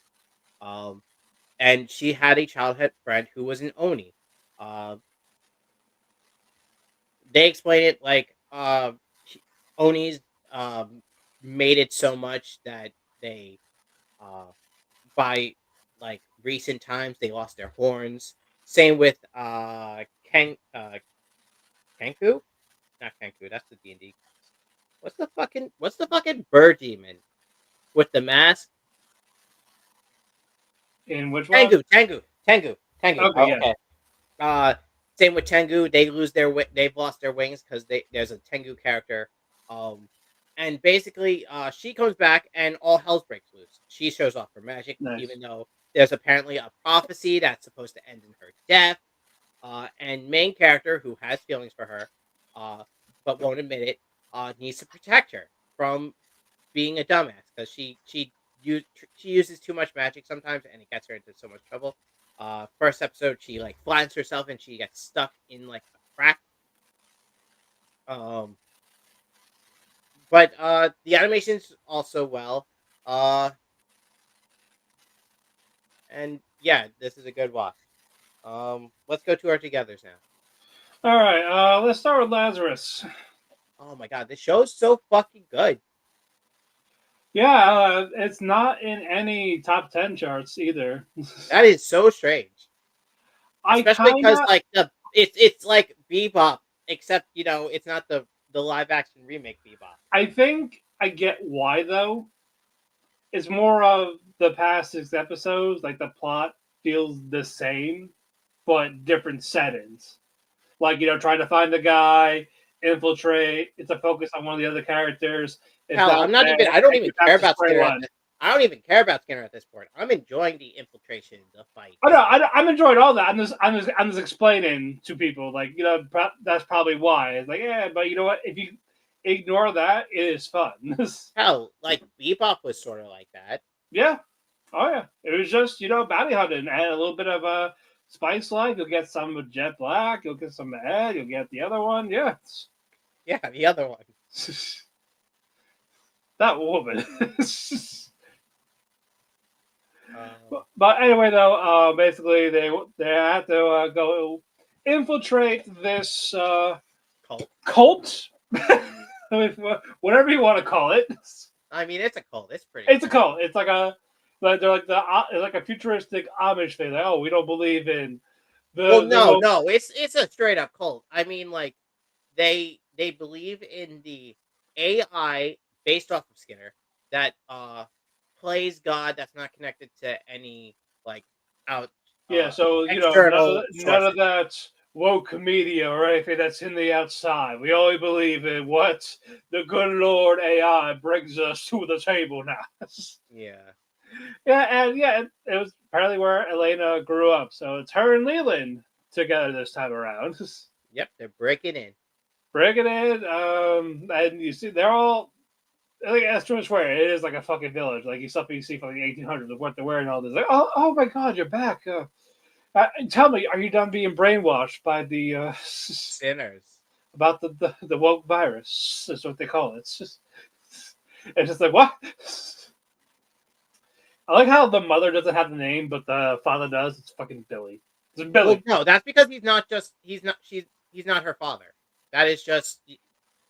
Um, and she had a childhood friend who was an oni. Uh, they explain it like onis made it so much that they uh by like recent times they lost their horns. Same with Kenku? Not Kenku, that's the D&D. What's the fucking bird demon with the mask? In which one? Tengu. Okay. Oh, Yeah. okay. Uh, Same with Tengu. They've lost their wings because there's a Tengu character. Um, and basically, she comes back and all hell breaks loose. She shows off her magic, Nice. even though there's apparently a prophecy that's supposed to end in her death. And main character who has feelings for her, but won't admit it. needs to protect her from being a dumbass because she uses too much magic sometimes and it gets her into so much trouble. First episode she like flattens herself and she gets stuck in like a crack. Um, but the animation's also well. Uh, and yeah, this is a good watch. Let's go to our togethers now. All right, let's start with Lazarus. Oh my god, this show's so fucking good. Yeah, it's not in any top 10 charts either. That is so strange. I Especially kind because of, like it's like Bebop, except it's not the live action remake Bebop. I think I get why though. It's more of the past 6 episodes, like the plot feels the same, but different settings. Like, trying to find the guy, infiltrate, it's a focus on one of the other characters. It's Hell, not I'm not there, even. I don't and even you're back care to about square Skinner one. I don't even care about Skinner at this point. I'm enjoying the infiltration, the fight. I know. I'm enjoying all that. I'm just explaining to people, like, that's probably why. It's like, yeah, but you know what? If you ignore that, it is fun. Hell, like Bebop was sort of like that. Yeah. Oh yeah. It was just bounty hunting and a little bit of Spice Life. You'll get some with Jet Black. You'll get some Ed. You'll get the other one. Yeah. Yeah, the other one. That woman. Uh, But anyway, though, basically they had to go infiltrate this cult. cult, whatever you want to call it. I mean, it's a cult. It's pretty. It's a cult. It's like they're like it's like a futuristic Amish thing. Like, oh, we don't believe in Well, no, woke. no, it's a straight up cult. I mean, like they believe in the AI based off of Skinner that plays God that's not connected to any like out Yeah, so external none of sources. that woke media or anything that's in the outside. We only believe in what the good Lord AI brings us to the table now. Yeah. Yeah, and yeah, it was apparently where Elena grew up. So it's her and Leland together this time around. Yep, they're breaking in. Bring it in, and you see they're all. I think that's too much swear. It is like a fucking village, like something you see from the 1800s of what they're wearing. All this, like, oh my God, you're back. Tell me, are you done being brainwashed by the Sinners. about the woke virus? That's what they call it. It's just like what? I like how the mother doesn't have the name, but the father does. It's fucking Billy. It's Billy. Well, no, that's because he's not her father. That is just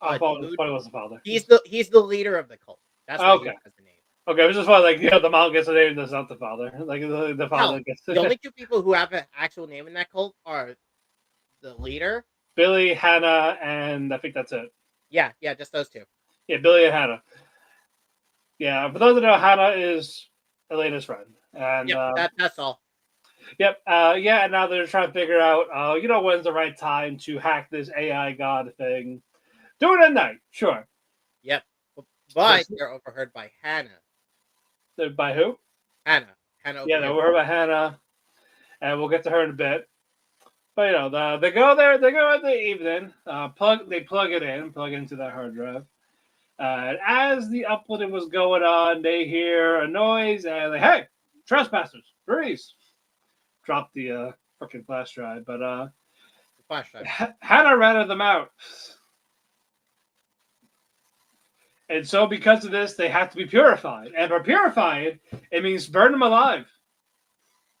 I a thought dude. it was the father. He's the leader of the cult. That's why he Okay. has the name. Okay, it was just fun. Like the mom gets the name, that's not the father. Like the father Hell, gets the only two people who have an actual name in that cult are the leader. Billy, Hannah, and I think that's it. Yeah, just those two. Yeah, Billy and Hannah. Yeah, for those that know, Hannah is Elena's friend, and Yep, that's all. yep, yeah. And now they're trying to figure out, when's the right time to hack this AI god thing. Do it at night, sure. Yep, but they're overheard by Hannah. By who? Hannah. Yeah, they're overheard by Hannah, and we'll get to her in a bit. But they go there. They go in the evening. They plug it into that hard drive. And as the uploading was going on, they hear a noise and hey, trespassers, freeze! Drop the freaking flash drive. But the flash drive. Hannah ratted them out, and so because of this, they have to be purified. And for purified, it means burn them alive.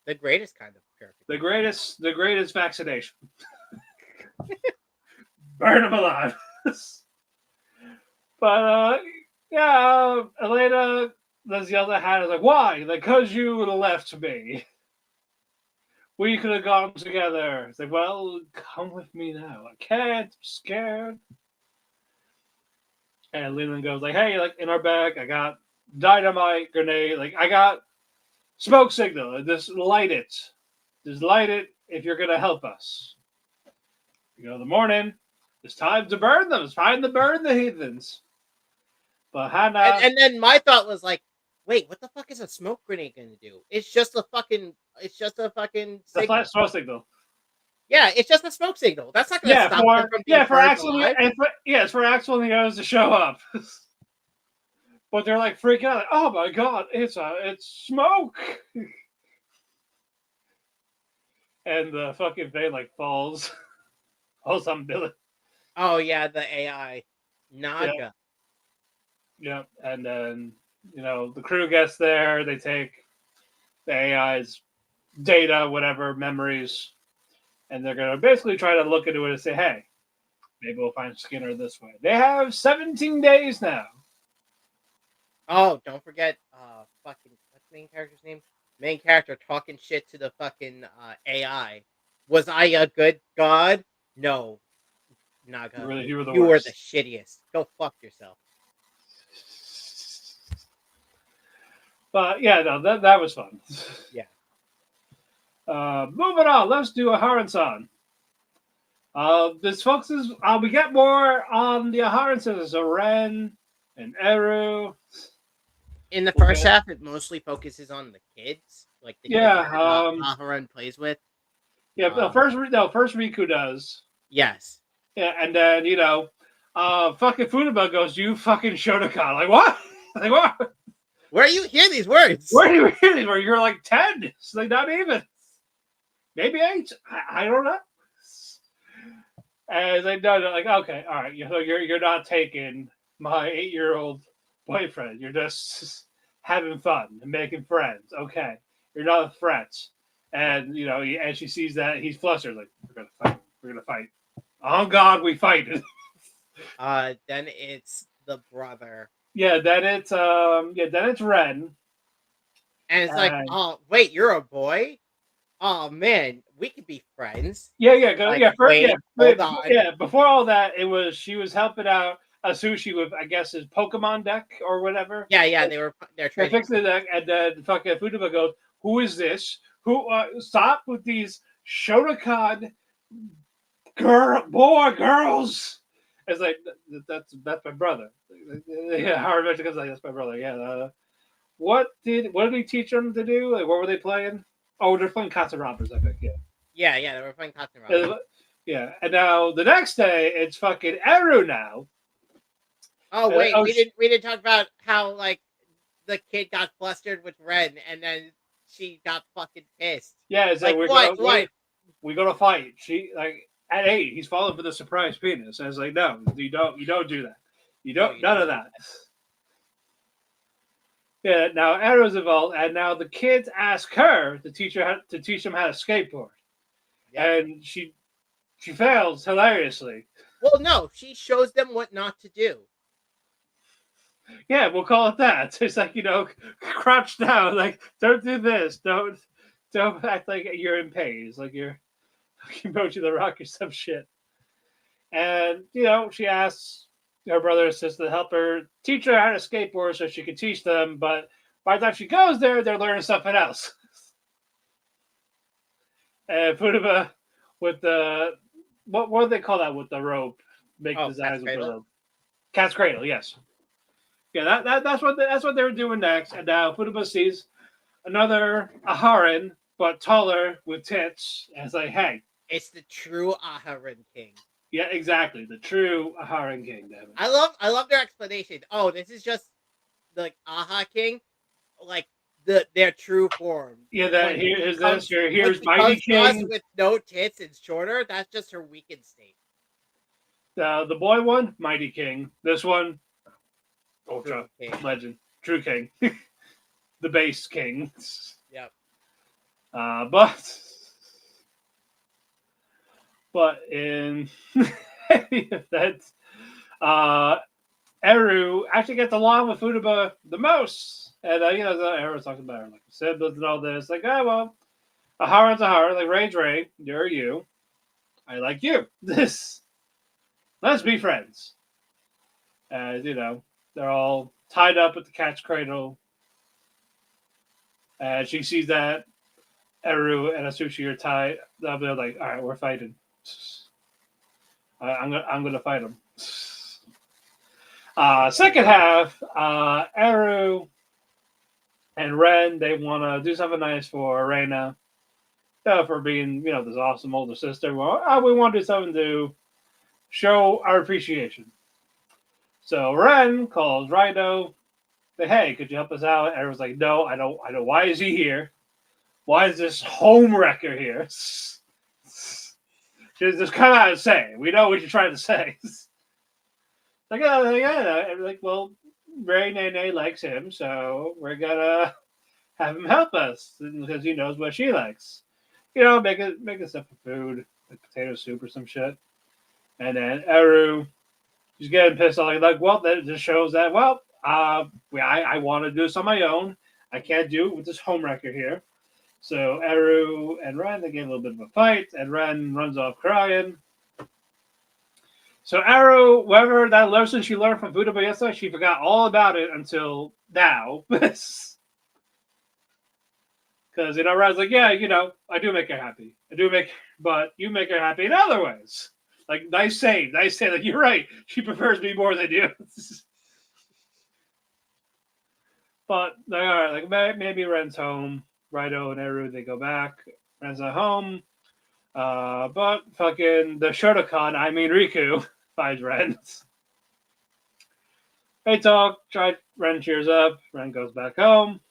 The greatest kind of purification. The greatest vaccination. Burn them alive. But yeah, Elena, there's the other hand, is like, why? Like, because you left me. We could have gone together. It's like, well, come with me now. I can't. I'm scared. And Leland goes like, hey, like in our bag, I got dynamite grenade. Like I got smoke signal. Just light it. Just light it if you're gonna help us. In the morning. It's time to burn them. It's time to burn the heathens. But Hannah, and then my thought was like, wait, what the fuck is a smoke grenade gonna do? It's just a fucking the flash smoke signal. Yeah, it's just a smoke signal. That's not going to stop them from being for burned Axel, alive. it's for Axel and the others to show up. But they're like freaking out, like, oh my god, it's smoke. And the fucking thing like falls on Billy. Oh yeah, the AI Yeah, Naga. yeah. And then the crew gets there. They take the AI's data, whatever memories, and they're gonna basically try to look into it and say, hey, maybe we'll find Skinner this way. They have 17 days now. Oh, don't forget, fucking what's the main character's name? Main character talking shit to the fucking AI. Was I a good god? No, Naga, You were the you were the worst. shittiest. Go fuck yourself. But yeah, no, that was fun. Yeah. Moving on, let's do a Haran-san. This focuses. We get more on the Aharan-san, so Ren and Eru. In the first half, it mostly focuses on the kids, like the kids that Aharon plays with. Yeah, first Riku does. Yes. Yeah, and then fucking Funaba goes, "You fucking Shotokan." Like what? Like what? Where do you hear these words? Where do you hear these? Where you're like 10? It's like not even. Maybe 8. I don't know. And they no, like okay, all right. You're not taking my 8-year-old boyfriend. You're just having fun and making friends. Okay, you're not a threat. And and she sees that he's flustered. Like we're gonna fight. We're gonna fight. On God, we fight. Then it's the brother. Yeah, then it's Ren. And it's like, oh wait, you're a boy? Oh man, we could be friends. Yeah, hold on. Yeah, before all that, she was helping out Asushi with I guess his Pokemon deck or whatever. Yeah, they're fixing the deck, and then fucking Futaba goes, "Who is this? Who? Stop with these Shotokan girls." It's like that's my brother. Yeah, Howard eventually comes like that's my brother. Yeah. What did he teach them to do? Like, what were they playing? Oh, they're playing Cats and Robbers, I think. Yeah. Yeah, they were playing Cats and Robbers. Yeah, and now the next day it's fucking Eru now. Oh wait, we didn't talk about how like the kid got flustered with Ren, and then she got fucking pissed. Yeah, it's like we're gonna fight. She like at 8, he's falling for the surprise penis. I was like, no, you don't do that. You don't none of that. Yeah, now Eru's involved, and now the kids ask her to teach them how to skateboard, and she fails hilariously. Well, no, she shows them what not to do. Yeah, we'll call it that. It's like crouch down, like don't do this, don't act like you're in pain. It's like you're Mochi the Rock or some shit. And she asks her brother and sister to help her teach her how to skateboard so she can teach them. But by the time she goes there, they're learning something else. And Futaba with the what do they call that with the rope? Make designs with the rope. Cat's cradle, yes. Yeah, that's what they were doing next. And now Futaba sees another Aharon, but taller with tits. And it's like, hey, it's the true Aharon King. Yeah, exactly. The true Aharon King. Damn it. I love their explanation. Oh, this is just the Aha King, like their true form. Yeah, here's Mighty King with no tits and shorter. That's just her weakened state. The boy one, Mighty King. This one, Ultra Legend, True King, the base King. Yep. But in that, Eru actually gets along with Futaba the most, and Eru talks about her like siblings and all this. Like, oh well, Aharon's Aharon, like Ray's Ray, you're you, I like you. Let's be friends. As they're all tied up with the cat's cradle, and she sees that Eru and Asushi are tied. They're like, all right, we're fighting. I'm gonna fight him. Second half, Eru and Ren, they want to do something nice for Reina, for being, this awesome older sister. Well, we want to do something to show our appreciation. So Ren calls Rhino. Say, hey, could you help us out? Everyone's like, no, I don't. Why is he here? Why is this home wrecker here? Just come out and say it. We know what you're trying to say. Like, yeah. And like, well, Ray Nene likes him, so we're gonna have him help us because he knows what she likes. Make stuff for food, like potato soup or some shit. And then Eru, she's getting pissed off. Like, well, that just shows that, well, I want to do this on my own. I can't do it with this homewrecker here. So Eru and Ren, they get a little bit of a fight, and Ren runs off crying. So Eru, whatever that lesson she learned from Buddha yesterday, she forgot all about it until now. Because, Ren's like, yeah, I do make her happy. But you make her happy in other ways. Like, nice save. Like, you're right. She prefers me more than you. But, all right, like, maybe Ren's home. Rhino and Eru, they go back. Ren's at home. But fucking the Shotokan, Riku, finds Ren. They talk. Ren cheers up. Ren goes back home.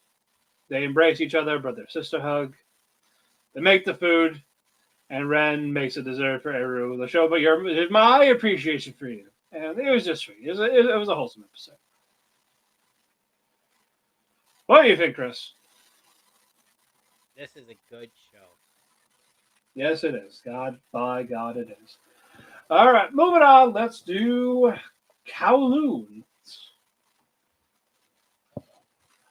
They embrace each other, brother-sister hug. They make the food. And Ren makes a dessert for Eru. The show, but here's my appreciation for you. And it was just sweet. It was a wholesome episode. What do you think, Chris? This is a good show. Yes, it is. By God, it is. All right, moving on. Let's do Kowloon.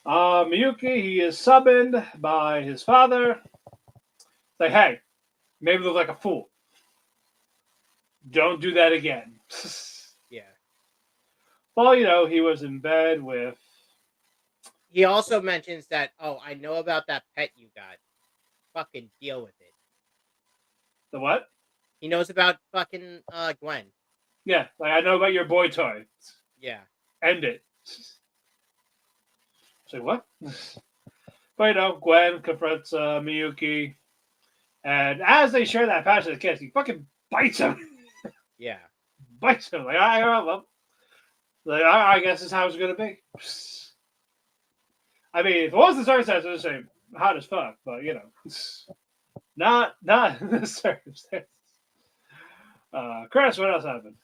Miyuki, he is summoned by his father. Like, hey, maybe look like a fool. Don't do that again. Yeah. Well, he was in bed with... He also mentions that, I know about that pet you got. Fucking deal with it. The what? He knows about fucking Gwen. Yeah, like, I know about your boy toy. Yeah. End it. Say what? But, Gwen confronts Miyuki. And as they share that passionate kiss, he fucking bites him. Yeah. Bites him. Like, I guess this is how it's going to be. I mean, if it was the circumstance, I would say hot as fuck. But, not in this circumstance. Chris, what else happened?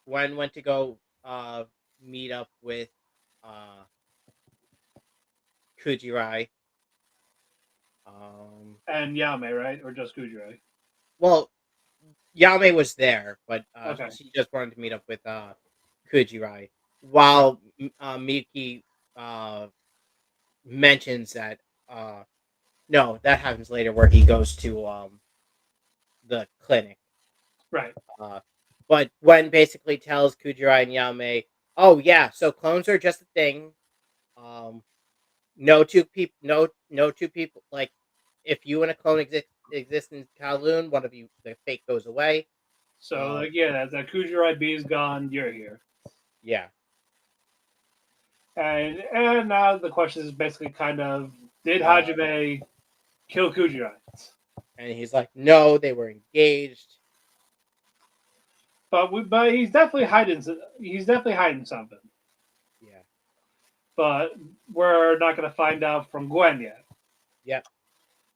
Gwen went to go meet up with Kujirai. And Yame, right? Or just Kujirai? Well, Yame was there, but Okay. she just wanted to meet up with Kujirai. While Miki mentions that no, that happens later, where he goes to the clinic. Right. But Gwen basically tells Kujirai and Yame, "Oh yeah, so clones are just a thing. No two people. Like, if you and a clone exist in Kowloon, one of you, the fate goes away. So, that Kujirai B is gone. You're here. Yeah. And now the question is basically kind of, did Hajime kill Kujirai? And he's like, no, they were engaged. But he's definitely hiding. He's definitely hiding something. Yeah. But we're not going to find out from Gwen yet. Yep.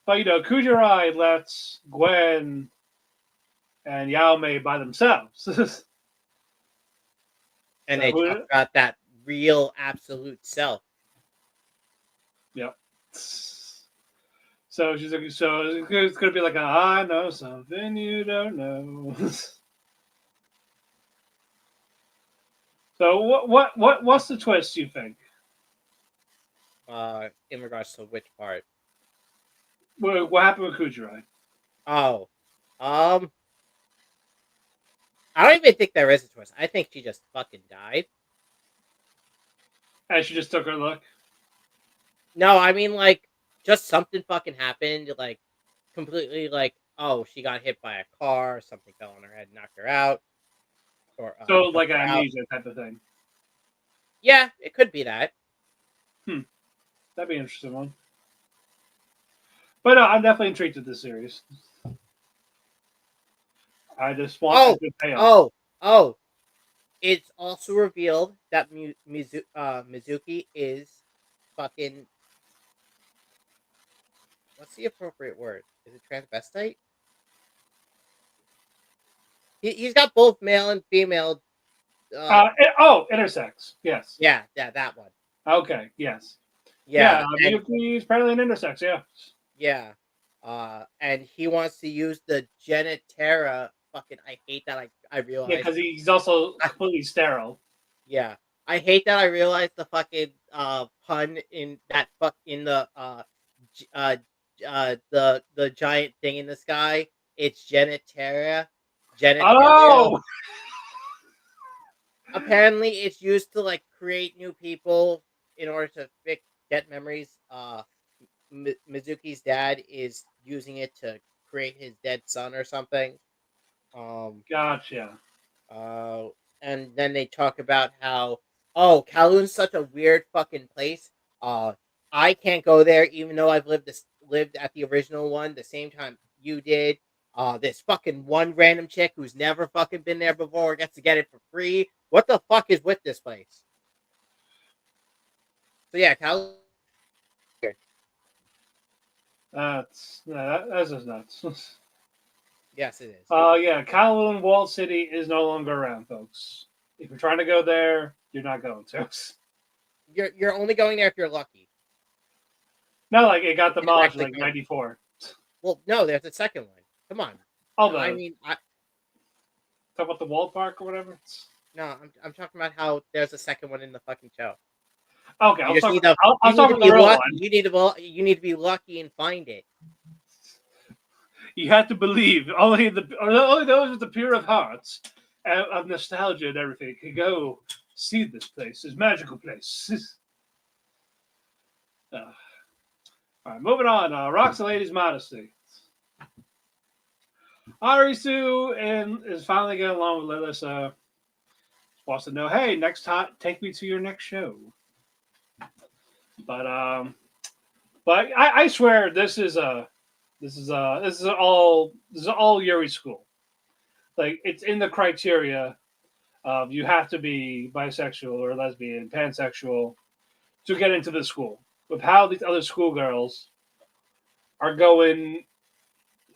But Kujirai lets Gwen and Yaume by themselves. And they talk about that real absolute self. Yep. So she's like, so it's going to be like, I know something you don't know. So what's the twist, you think? In regards to which part? What happened with Kujirai? Oh. I don't even think there is a twist. I think she just fucking died. And she just took her look? No, I mean, like, just something fucking happened, like, completely, like, oh, she got hit by a car, something fell on her head, knocked her out. Or, so, like an amnesia type of thing? Yeah, it could be that. That'd be an interesting one. But I'm definitely intrigued with this series. I just want Oh, a good payoff. oh! It's also revealed that Mizuki is fucking. What's the appropriate word? Is it transvestite? He's got both male and female. Intersex. Yes. Yeah, that one. Okay. Yes. Yeah. Yeah, and He's apparently an intersex. Yeah. yeah, and he wants to use the genitera. Fucking, I hate that. I Yeah, realized. because he's also completely sterile. Yeah, I hate that. I realized the fucking pun in that in the j- uh the giant thing in the sky. It's genitalia. Genitalia. Oh. Apparently, it's used to like create new people in order to get memories. Mizuki's dad is using it to create his dead son or something. Um, Gotcha. uh, and then they talk about how, oh, Kowloon's such a weird fucking place. Uh, I can't go there even though I've lived at the original one the same time you did. This fucking one random chick who's never fucking been there before gets to get it for free. What the fuck is with this place? So yeah, Kowloon. That's just nuts. Yes, it is. Yeah, Kowloon Wall City is no longer around, folks. If you're trying to go there, you're not going to. You're only going there if you're lucky. Not like it got It's demolished in actually like good. '94. Well, no, there's a second one. Come on. Oh, No, I the mean, talk about the Wall Park or whatever. no, I'm talking about how there's a second one in the fucking show. Okay, You I'll just talk. need to I'll talk about the real lucky. one. You need to be lucky and find it. You have to believe. Only those with the pure of hearts, of nostalgia and everything, can go see this place. This magical place. All right, moving on. Rocks the Lady's Modesty. Arisu is finally getting along with Lilith. Wants to know, hey, next time, take me to your next show. But I swear this is all Yuri school. Like it's in the criteria of you have to be bisexual or lesbian, pansexual to get into the school. With how these other schoolgirls are going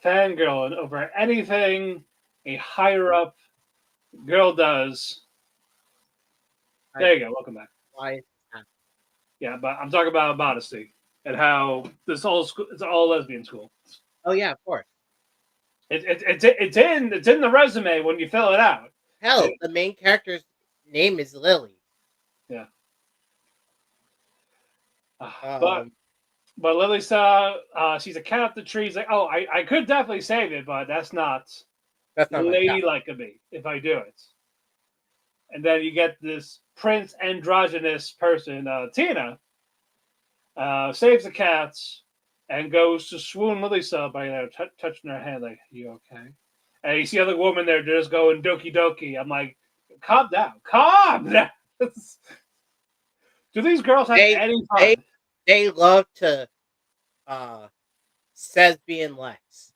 fangirling over anything a higher up girl does. There you go. Welcome back. Why? Yeah, but I'm talking about modesty and how this whole school it's all lesbian school. Oh yeah, of course. It's in the resume when you fill it out. Hell, the main character's name is Lily. Yeah. Um, But Lily she's a cat up the tree. She's like, oh, I could definitely save it, but that's not that's not my job. ladylike of me if I do it. And then you get this prince androgynous person, Tina, saves the cats and goes to swoon Lilisa by touching her hand, like, you okay? And you see other woman there just going doki doki. I'm like, calm down. Calm down. Do these girls have any fun? They love to says being Lex.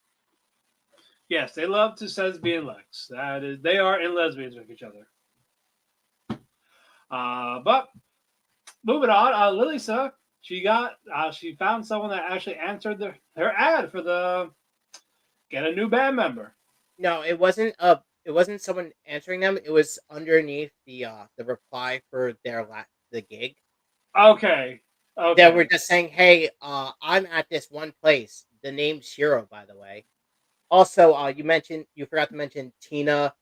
Yes, they love to says being Lex. That is, they are in lesbians with each other. But moving on, Lilisa, she found someone that actually answered her ad for the get a new band member. No, it wasn't someone answering them. It was underneath the reply for the gig. Okay. They were just saying, "Hey, I'm at this one place. The name's Shiro, by the way." Also, you forgot to mention Tina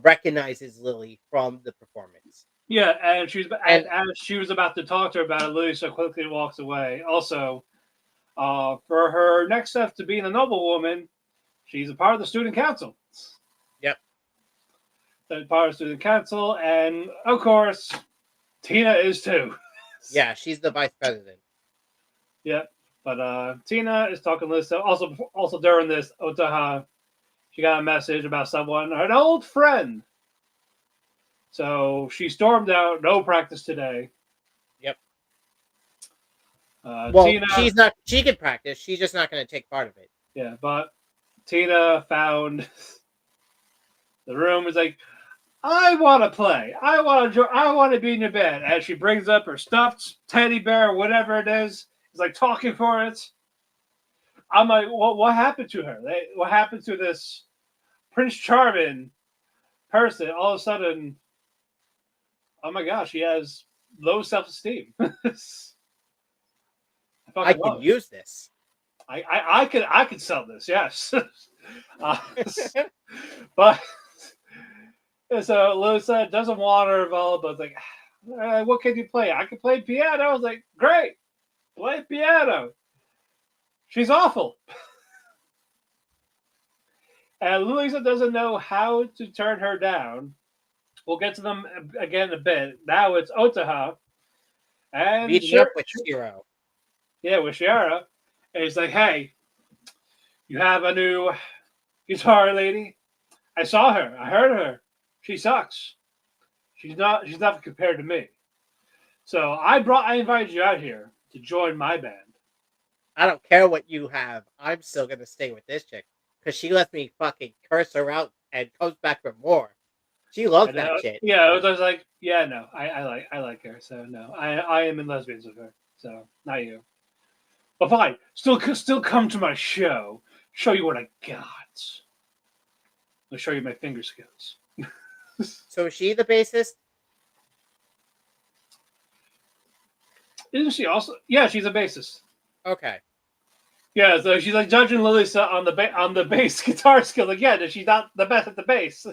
recognizes Lily from the performance. Yeah, and as she was about to talk to her about it, Lilisa quickly walks away. Also, for her next step to being a noblewoman, she's a part of the student council. Yep. Part of the student council, and of course, Tina is too. Yeah, she's the vice president. Yep. But Tina is talking to Lisa. Also during this, Otaha, she got a message about someone, an old friend. So she stormed out. No practice today. Yep. Well, Tina, she's not. She can practice. She's just not going to take part of it. yeah, but Tina found the room. Is like, I want to play. I want to be in your bed. As she brings up her stuffed teddy bear, whatever it is, is like talking for it. I'm like, what happened to her? What happened to this Prince Charming person? All of a sudden, oh my gosh, she has low self esteem. I I fucking can love it. use this. I could sell this, yes. uh, but so Lusa doesn't want her involved, but it's like, what can you play? I can play piano. I was like, great, play piano. She's awful. And Luisa doesn't know how to turn her down. We'll get to them again in a bit. Now it's Otaha. And Meeting up with Shiro. Yeah, with Shiara. And he's like, hey, you have a new guitar lady? I saw her. I heard her. She sucks. She's not compared to me. So I invited you out here to join my band. I don't care what you have. I'm still going to stay with this chick. Because she lets me fucking curse her out and comes back for more. She loves And, that shit. Yeah, I was like, yeah, no, I like her. So no, I am in lesbians with her. So not you. But fine, still come to my show. Show you what I got. I'll show you my finger skills. So is she the bassist? Isn't she also? Yeah, she's a bassist. Okay. Yeah, so she's like judging Lilisa on the bass guitar skill again, and she's not the best at the bass.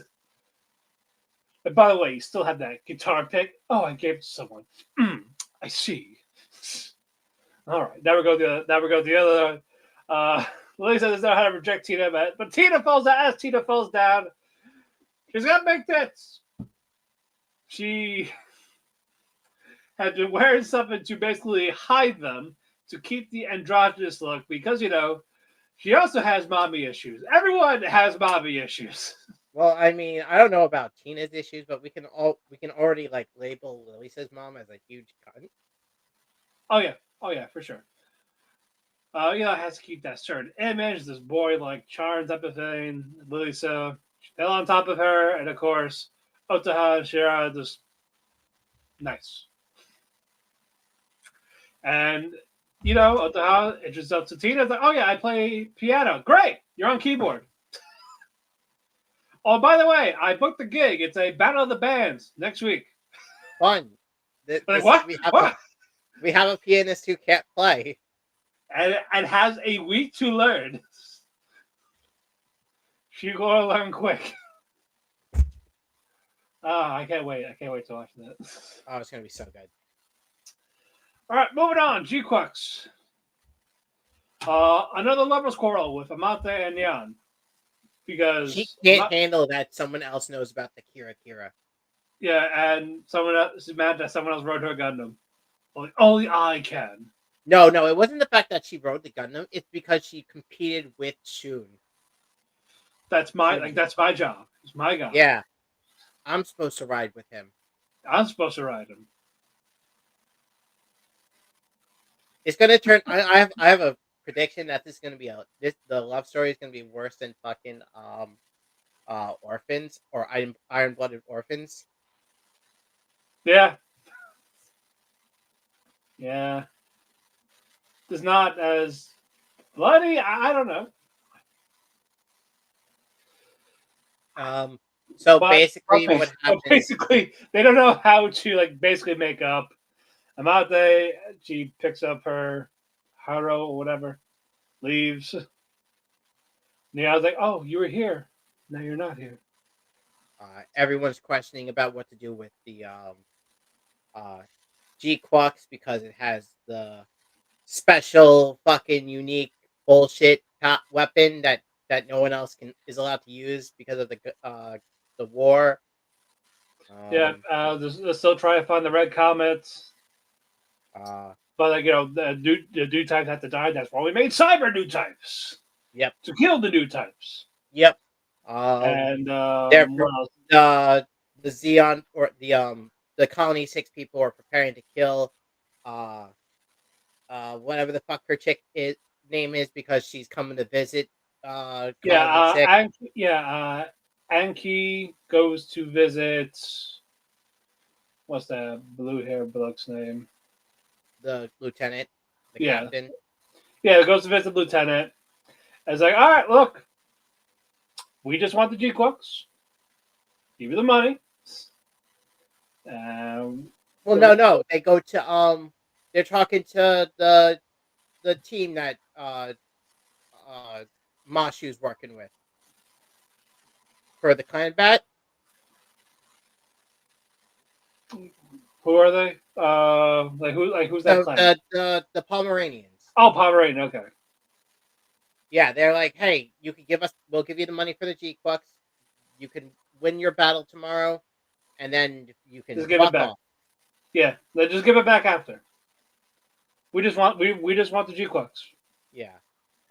And by the way, you still have that guitar pick. Oh, I gave it to someone. I see. All right, now we go the other. Lilisa doesn't know how to reject Tina, but Tina falls down. As Tina falls down, she's got big tits. She had been wearing something to basically hide them to keep the androgynous look because she also has mommy issues. Everyone has mommy issues. Well, I mean, I don't know about Tina's issues, but we can already like label Lisa's mom as a huge cunt. Oh yeah, for sure. It has to keep that certain image, this boy like charm type of thing. Lisa fell on top of her, and of course, Otaha and Shira just nice. And Otaha introduces up to Tina. Like, oh yeah, I play piano. Great, you're on keyboard. Oh, by the way, I booked the gig. It's a battle of the bands next week. Fun. What? We have a pianist who can't play. And has a week to learn. She's gonna learn quick. I can't wait. I can't wait to watch that. Oh, it's gonna be so good. All right, moving on. GQuuuuuX. Another lover's quarrel with Amate and Yan. Because she can't handle that someone else knows about the Kira. Yeah, and someone else is mad that someone else rode her Gundam. Like, only I can. No, it wasn't the fact that she rode the Gundam. It's because she competed with Shun. That's my job. It's my guy. Yeah, I'm supposed to ride with him. I'm supposed to ride him. It's gonna turn. I have a prediction that this is gonna be the love story is gonna be worse than fucking orphans or iron blooded orphans. Yeah. Yeah. It's not as bloody. I don't know. So basically, what happens? Basically, they don't know how to basically make up. Amate, she picks up her Haro or whatever, leaves. And I was like, "Oh, you were here. Now you're not here." Everyone's questioning about what to do with the GQuuuuuX because it has the special fucking unique bullshit top weapon that no one else is allowed to use because of the war. They're still trying to find the red comets. But the new types have to die. That's why we made cyber new types. Yep. To kill the new types. Yep. And the Xeon or the Colony 6 people are preparing to kill whatever the fuck her name is, because she's coming to visit Yeah, Kowloon Six, Anki goes to visit. What's that blue hair bloke's name? the lieutenant, the Yeah, captain. yeah, it goes to visit Lieutenant. And it's like, all right, look, we just want the GQuuuuuX. Give you the money. Well, The- no, they go to they're talking to the team that Mashu's working with for the clan bat. who are they? Who's that So clan? the Pomeranians. Oh, Pomeranian. Okay. Yeah, they're like, hey, we'll give you the money for the GQuuuuuX. You can win your battle tomorrow, and then you can Just give it fuck back. off. Yeah, they just give it back after. We just want the GQuuuuuX. Yeah.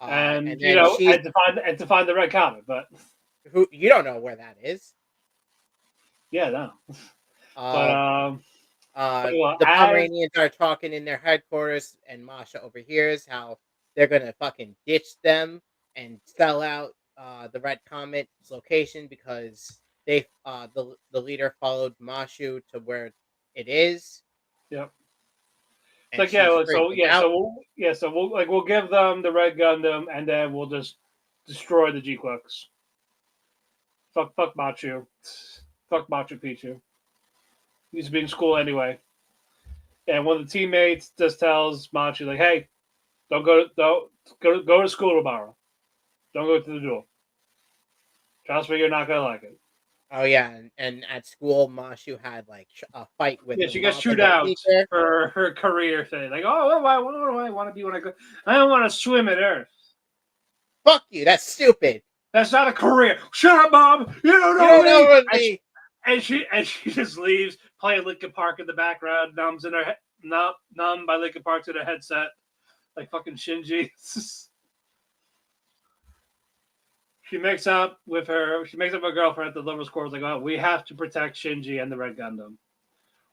And And then she's and to find the red comet, but who you don't know where that is. yeah, no. Um, Well, the Pomeranians are talking in their headquarters, and Masha overhears how they're gonna fucking ditch them and sell out the Red Comet's location because the leader followed Mashu to where it is, yep. It's and like she's freaking out. we'll give them the red Gundam, and then we'll just destroy the GQuuuuuX. Fuck Machu, fuck Machu Picchu. He used to be in school anyway. And one of the teammates just tells Machu like, "Hey, don't go to school tomorrow. Don't go to the duel. Trust me, you're not gonna like it." Oh yeah, and at school, Mashu had like a fight with Yeah, the she gets mob chewed of the out teacher. for her career thing. Like, oh, what do I want to be when I go? I don't want to swim at Earth. Fuck you, that's stupid. That's not a career. Shut up, Mom. You don't You know don't know me. what me. And she just leaves, playing Linkin Park in the background. Numb by Linkin Park to their headset, like fucking Shinji. She makes up with her girlfriend at the lovers' quarters. Like, oh, we have to protect Shinji and the Red Gundam.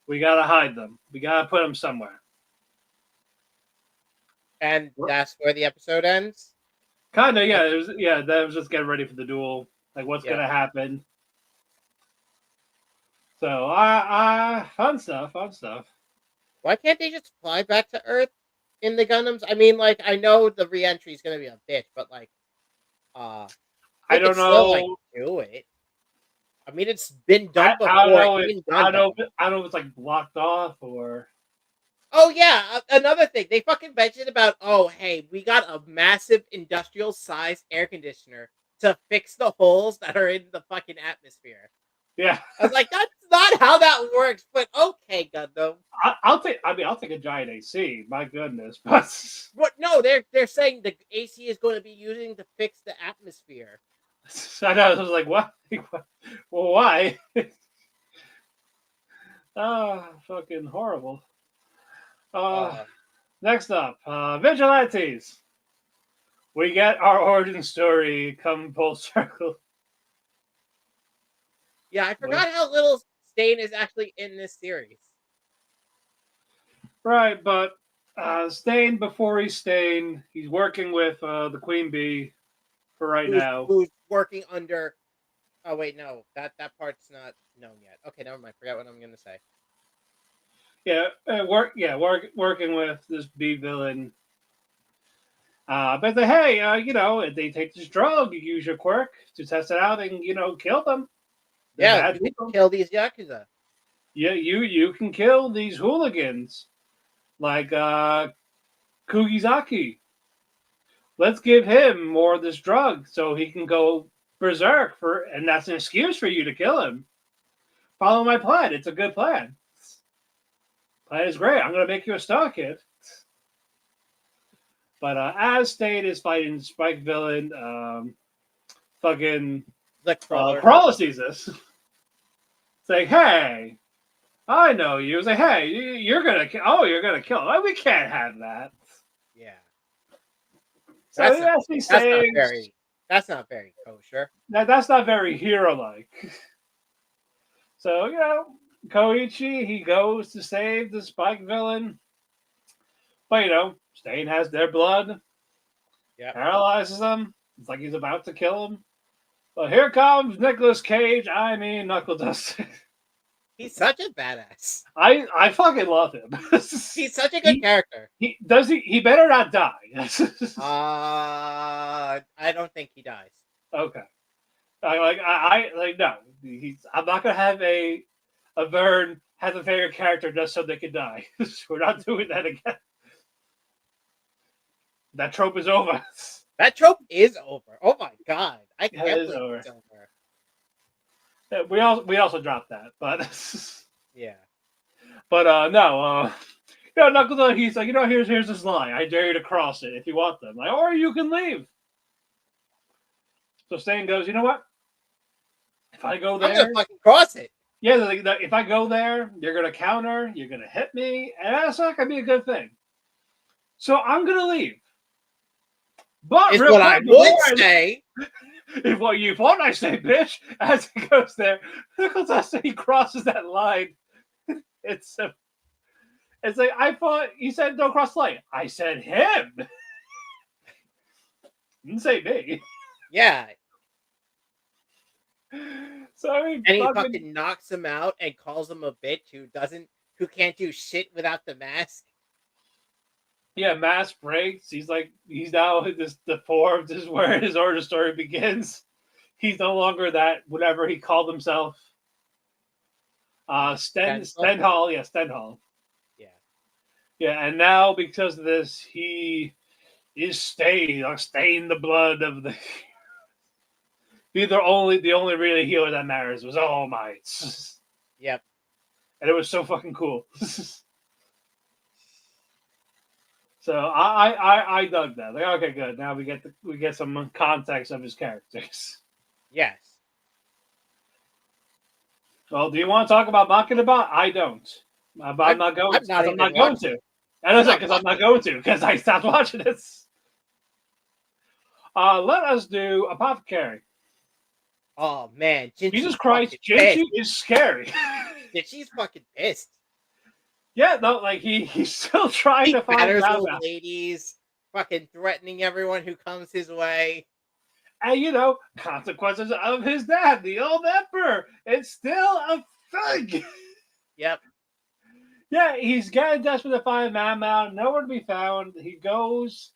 We gotta hide them. We gotta put them somewhere. And that's where the episode ends. Kinda, yeah. That was just getting ready for the duel. Like, what's gonna happen? So, fun stuff. Why can't they just fly back to Earth in the Gundams? I mean, like, I know the re-entry is gonna be a bitch, but like, I they don't could still like know. do it. I mean, it's been done before I don't know in Gundam. I don't know if it's like blocked off or. Oh yeah, another thing they fucking mentioned about. Oh hey, we got a massive industrial sized air conditioner to fix the holes that are in the fucking atmosphere. Yeah, I was like, that's not how that works. But okay, Gundam. I'll take a giant AC. My goodness, but What? No, they're saying the AC is going to be using to fix the atmosphere. I know. I was like, what? Well, why? Fucking horrible. Next up, Vigilantes. We get our origin story come full circle. Yeah, I forgot how little Stain is actually in this series. Right, but Stain, before he's Stain, he's working with the Queen Bee for right now. Who's working under? Oh wait, no, that part's not known yet. Okay, never mind. Forgot what I'm gonna say. Working with this bee villain. But hey, if they take this drug, you use your quirk to test it out and kill them. Yeah, you can kill these yakuza. Yeah, you can kill these hooligans like Kugizaki. Let's give him more of this drug so he can go berserk and that's an excuse for you to kill him. Follow my plan. It's a good plan. Plan is great. I'm gonna make you a star, kid. But as Stain is fighting Spike villain, fucking The Crawler sees this. It's like, hey, I know you. It's like, hey, you're gonna kill him. Like, we can't have that. Yeah. So that's not very kosher. That's not very hero-like. So, Koichi, he goes to save the Spike villain. But, Stain has their blood, Yeah. paralyzes him. It's like he's about to kill him. But here comes Nicolas Cage. I mean, Knuckle Dust. He's such a badass. I fucking love him. He's such a good character. He better not die. I don't think he dies. Okay. I like no. I'm not gonna have a Vern have a favorite character just so they can die. We're not doing that again. That trope is over. That trope is over. Oh my god. I Yeah, can't it is believe over. it's over. Yeah, we also dropped that, but Yeah. but no, Knuckles, he's like, here's this line. I dare you to cross it if you want them. Like, or you can leave. So Stain goes, you know what? If I go there, I'm gonna fucking cross it. yeah, if I go there, you're gonna counter, you're gonna hit me, and that's not gonna be a good thing. So I'm gonna leave. But Is real what I quick, would say. if what you thought I say, bitch, as he goes there, Knuckles, he crosses that line. It's like, I thought you said don't cross the line. I said him. Didn't say me. Yeah. So I mean, And he fucking knocks him out and calls him a bitch who can't do shit without the mask. yeah, mask breaks. He's now the form. This is where his origin story begins. He's no longer that whatever he called himself. Stenhall. Yeah, Stenhall. Yeah. Yeah, and now because of this, he is staying the blood of the. The only really healer that matters was All Might. Yep. And it was so fucking cool. So I dug that. Like, okay, good. Now we get some context of his characters. Yes. Well, do you want to talk about Makinabot? I don't. I'm not going. I'm not going to. And I was like, because I'm not going to, because I stopped watching this. Let us do Apothecary. Oh man, Jesus Christ, Jinchi is scary. Yeah, she's fucking pissed. Yeah, no, like he's still trying to find out old ladies, fucking threatening everyone who comes his way. And consequences of his dad, the old emperor. It's still a thing. Yep. Yeah, he's getting desperate to find Mau, nowhere to be found. He goes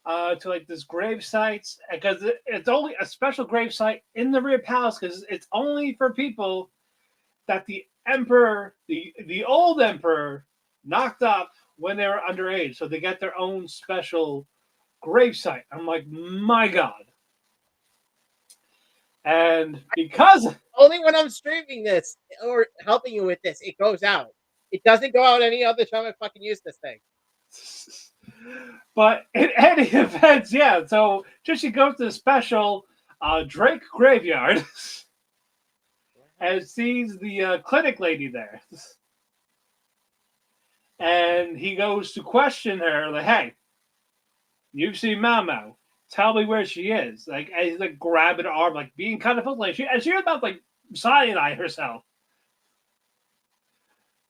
to like this grave site because it's only a special grave site in the rear palace because it's only for people that the emperor, the old emperor, knocked up when they were underage. So they get their own special grave site. I'm like, my God. And because only when I'm streaming this or helping you with this, it goes out. It doesn't go out any other time I fucking use this thing. But in any event, yeah. So she goes to the special Drake graveyard and sees the clinic lady there. And he goes to question her, like, hey, you've seen Mau. Tell me where she is. Like, and he's like grabbing her arm, like being kind of like she's about like cyanide herself.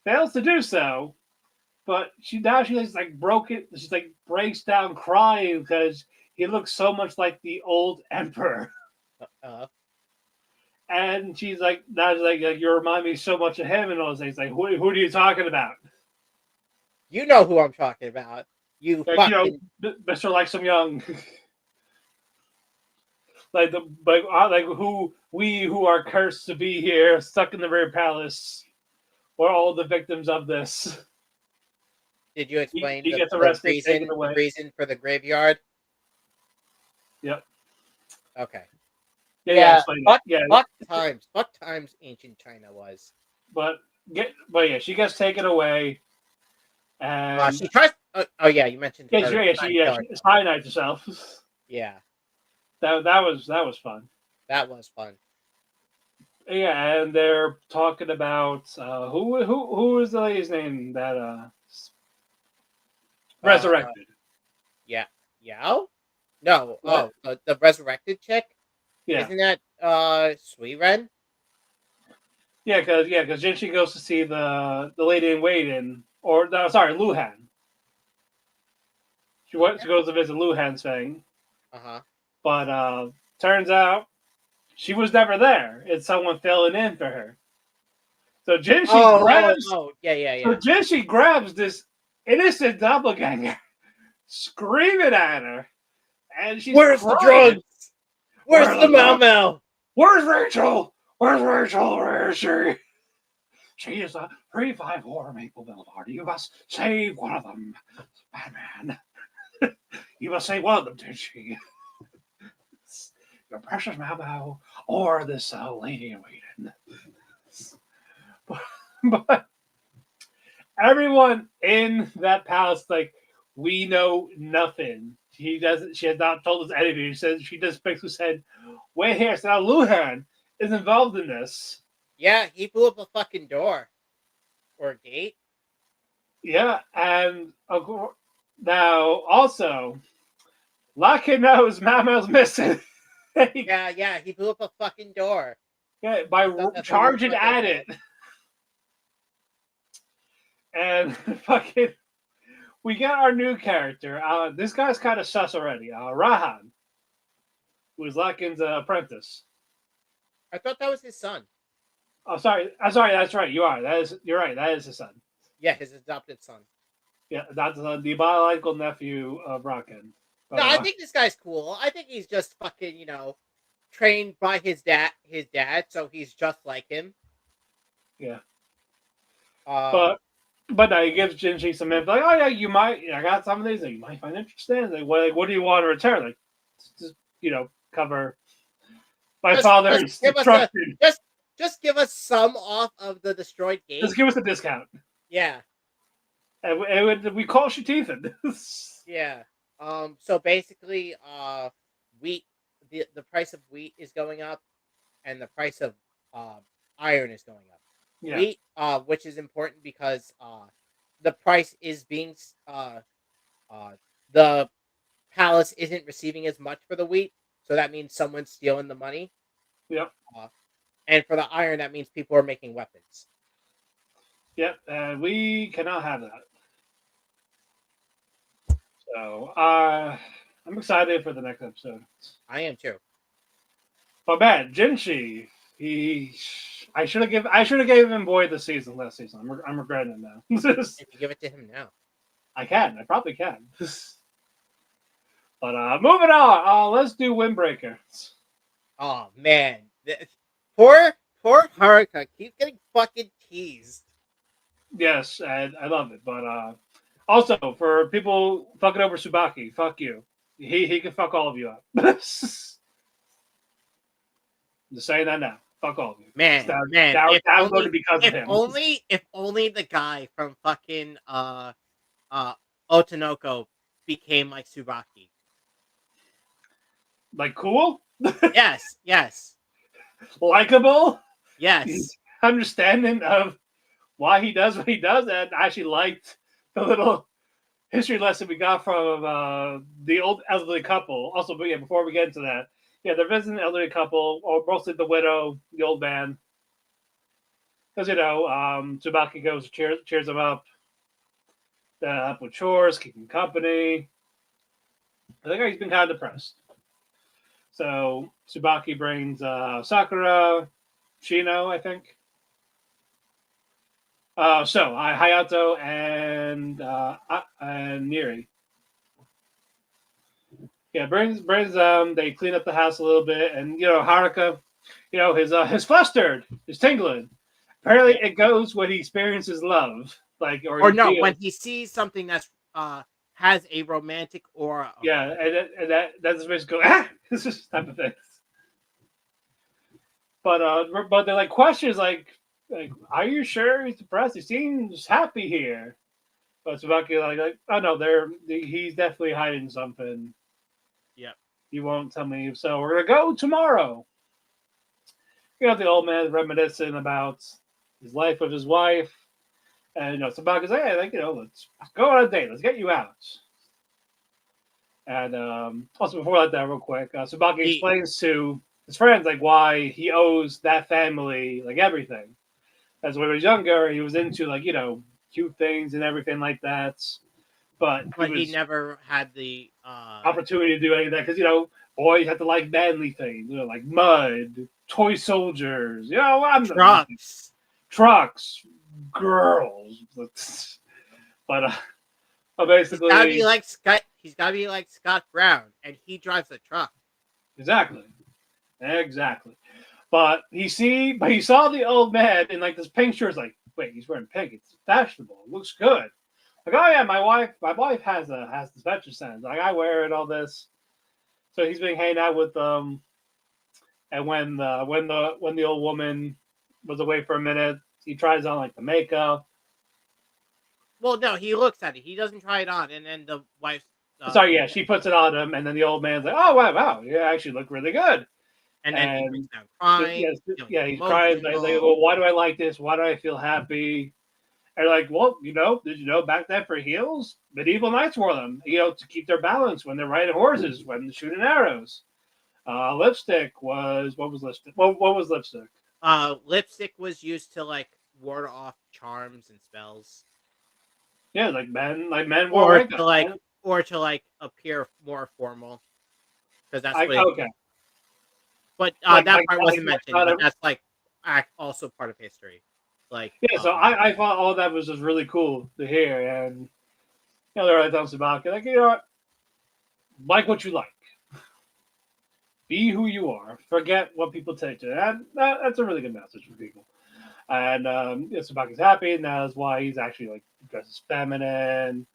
Fails to do so, but she's like broken. She's like breaks down crying because he looks so much like the old emperor. And she's like, you remind me so much of him and all those things. Like, who are you talking about? You know who I'm talking about. Mr. Like Some Young. like who are cursed to be here, stuck in the rear palace. We're all the victims of this. Did you explain he gets arrested, the reason for the graveyard? Yep. Okay. Yeah. Fuck times ancient China was. But yeah, she gets taken away, and she tries. Oh yeah, you mentioned. She cyanides herself. Yeah. That was fun. That was fun. Yeah, and they're talking about who is the lady's name that resurrected? Yeah. Yao? No. What? Oh, the resurrected chick. Yeah. Isn't that Sui Ren? Yeah, because then she goes to see the lady in waiting, or sorry, Luhan. She goes to visit Luhan's thing, Uh-huh. but turns out she was never there. It's someone filling in for her. So Yeah. Jinshi grabs this innocent doppelganger, screaming at her, and she's Where's the crying. drugs? Where's the Mau? Where's Rachel? Where's Rachel? Where is she? She is a 354 Maple Boulevard. You must save one of them, Batman. You must save one of them, did she? Your precious Mau or this lady in waiting. But everyone in that palace, like, we know nothing. She has not told us anything. She just basically said, "Wait here, so now Luhan is involved in this." Yeah, he blew up a fucking door or a gate. Yeah, and now also, Laka knows Mama's missing. Yeah, he blew up a fucking door. Yeah, by charging at it. And fucking, we got our new character. This guy's kind of sus already. Rahan, who is Lakin's apprentice. I thought that was his son. Oh, sorry. I'm sorry. That's right. You're right. That is his son. Yeah, his adopted son. Yeah, that's the biological nephew of Rakan. No, I think this guy's cool. I think he's just fucking, trained by his dad, so he's just like him. Yeah. Um, but no, he gives Jinji some info. Like, oh yeah, you might. I got some of these that you might find interesting. Like, what do you want to return? Like, just cover my father's destruction. Just give us some off of the destroyed gate. Just give us a discount. Yeah. And we call Shatifin. Yeah. So basically, wheat. The price of wheat is going up, and the price of iron is going up. Yeah. Wheat, which is important because the price is being the palace isn't receiving as much for the wheat, so that means someone's stealing the money. Yep. And for the iron, that means people are making weapons. Yep, and we cannot have that. So I'm excited for the next episode. I am too. But man, Jinshi, I should have gave him Boy of the Season last season. I'm regretting it now. If you give it to him now, I probably can. But moving on, let's do Windbreaker. Oh man, poor Haruka keeps getting fucking teased. Yes, and I love it. But also for people fucking over Tsubaki, fuck you. He can fuck all of you up. Just saying that now. Fuck all of you. Man. Downloaded because of him. If only the guy from fucking Otanoko became like Tsubaki. Like cool? Yes. Likable? Yes. He's understanding of why he does what he does, and I actually liked the little history lesson we got from the old elderly couple. Also, but yeah, before we get into that, yeah, they're visiting the elderly couple, or mostly the widow, the old man. Because, Tsubaki goes, cheers him up. Up with chores, keeping company. I think he's been kind of depressed. So Tsubaki brings Sakura, Shino, I think. Hayato and Niri. Yeah, brings them. They clean up the house a little bit, and Haruka, his flustered, his tingling. Apparently, it goes when he experiences love, when he sees something that's has a romantic aura. Yeah, and that's basically it's just type of thing. But they're like questions like, are you sure he's depressed? He seems happy here. But Tsubaki like oh no, he's definitely hiding something. Yep. He won't tell me. So we're gonna go tomorrow. The old man reminiscing about his life with his wife. And Tsubaki's like, hey, let's go on a date. Let's get you out. And also before that, real quick, Tsubaki explains to his friends why he owes that family everything. As when he was younger, he was into cute things and everything like that. but he never had the opportunity to do any of that because boys have to like manly things, like mud, toy soldiers. I'm not trucks, girls, but basically, he's gotta be like Scott Brown, and he drives a truck. Exactly. But he saw the old man in like this pink shirt. It's like, wait, he's wearing pink. It's fashionable. It looks good. Like, oh yeah, my wife has this fashion sense. Like, I wear it, all this. So he's been hanging out with them. And when the old woman was away for a minute, he tries on like the makeup. Well, no, he looks at it. He doesn't try it on, and then the wife. Sorry, yeah, she puts it on him, and then the old man's like, "Oh wow, you actually look really good." And then he breaks down crying. He's crying. Like, well, why do I like this? Why do I feel happy? And like, well, did you know back then for heels, medieval knights wore them, to keep their balance when they're riding horses, when they're shooting arrows. Lipstick was what was lipstick? What was lipstick? Lipstick was used to like ward off charms and spells. Yeah, like men wore makeup, or to appear more formal, because that's okay. But that part wasn't mentioned. But that's also part of history. So I thought all that was just really cool to hear, and they're right down about like like what you like, be who you are, forget what people tell you, and that's a really good message for people. And Tsubaki's happy, and that's why he's actually like dresses feminine,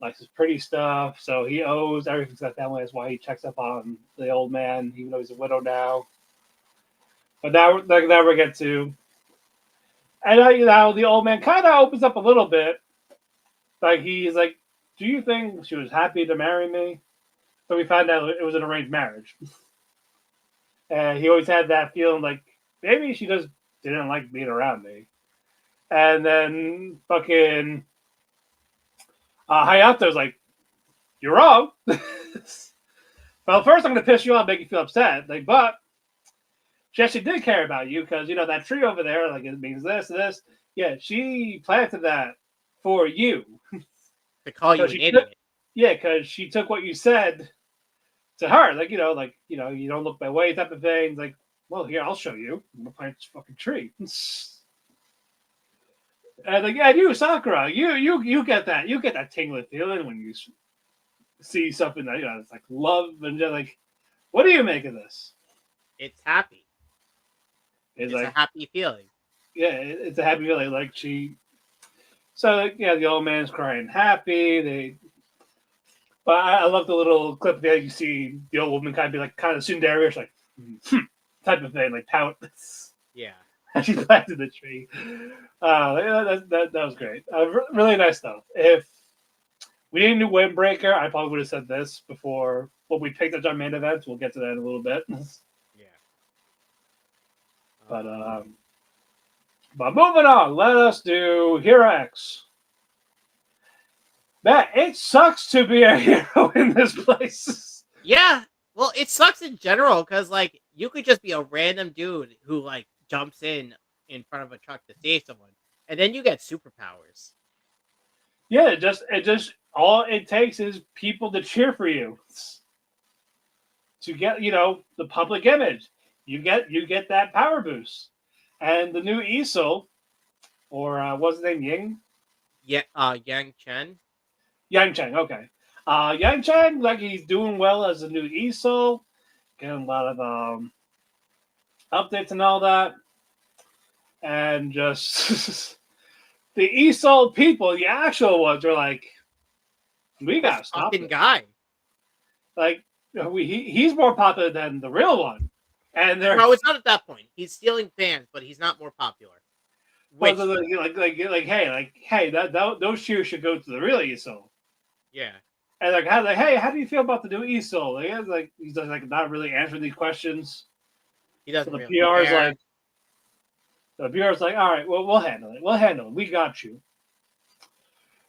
likes his pretty stuff. So he owes everything to that family. That's why he checks up on the old man, even though he's a widow now. But now we get to, and the old man kind of opens up a little bit. Like, he's like, "Do you think she was happy to marry me?" So we found out it was an arranged marriage, and he always had that feeling like maybe she just didn't like being around me. And then fucking Hayato's like, "You're wrong." Well, first I'm going to piss you off, make you feel upset. Like, but she actually did care about you because, that tree over there, like, it means this. Yeah, she planted that for you. To call you an idiot. Yeah, because she took what you said to her. Like, you don't look my way type of thing. Like, well, here, I'll show you. I'm going to plant this fucking tree. And like, yeah, you, Sakura, you get that. You get that tingling feeling when you see something that, it's like love, and you're like, what do you make of this? It's happy. It's like, a happy feeling. Yeah, it's a happy feeling. Like, so the old man's crying happy. But I love the little clip there. You see the old woman kind of be like, kind of tsundere, like, type of thing, like pout. Yeah. And she planted the tree. That was great. Really nice stuff. If we didn't do Windbreaker, I probably would have said this before. But we picked up our main events. We'll get to that in a little bit. Yeah. But moving on, let us do Hero X. Matt, it sucks to be a hero in this place. Yeah. Well, it sucks in general because, like, you could just be a random dude who, like, jumps in front of a truck to save someone, and then you get superpowers. Yeah, it just all it takes is people to cheer for you to get the public image. You get that power boost, and the new Isol, or what's his name, Ying? Yeah, Yang Chen. Yang Chen, okay. Yang Chen, like, he's doing well as a new Isol, getting a lot of updates and all that. And just the Isol people, the actual ones, are like, we gotta stop this guy. Like, he's more popular than the real one. And no, it's not at that point. He's stealing fans, but he's not more popular. Which, hey, those cheers should go to the real Isol. Yeah. And hey, how do you feel about the new Isol? He's not really answering these questions. He doesn't. So the PR's like, all right, well, we'll handle it. We got you.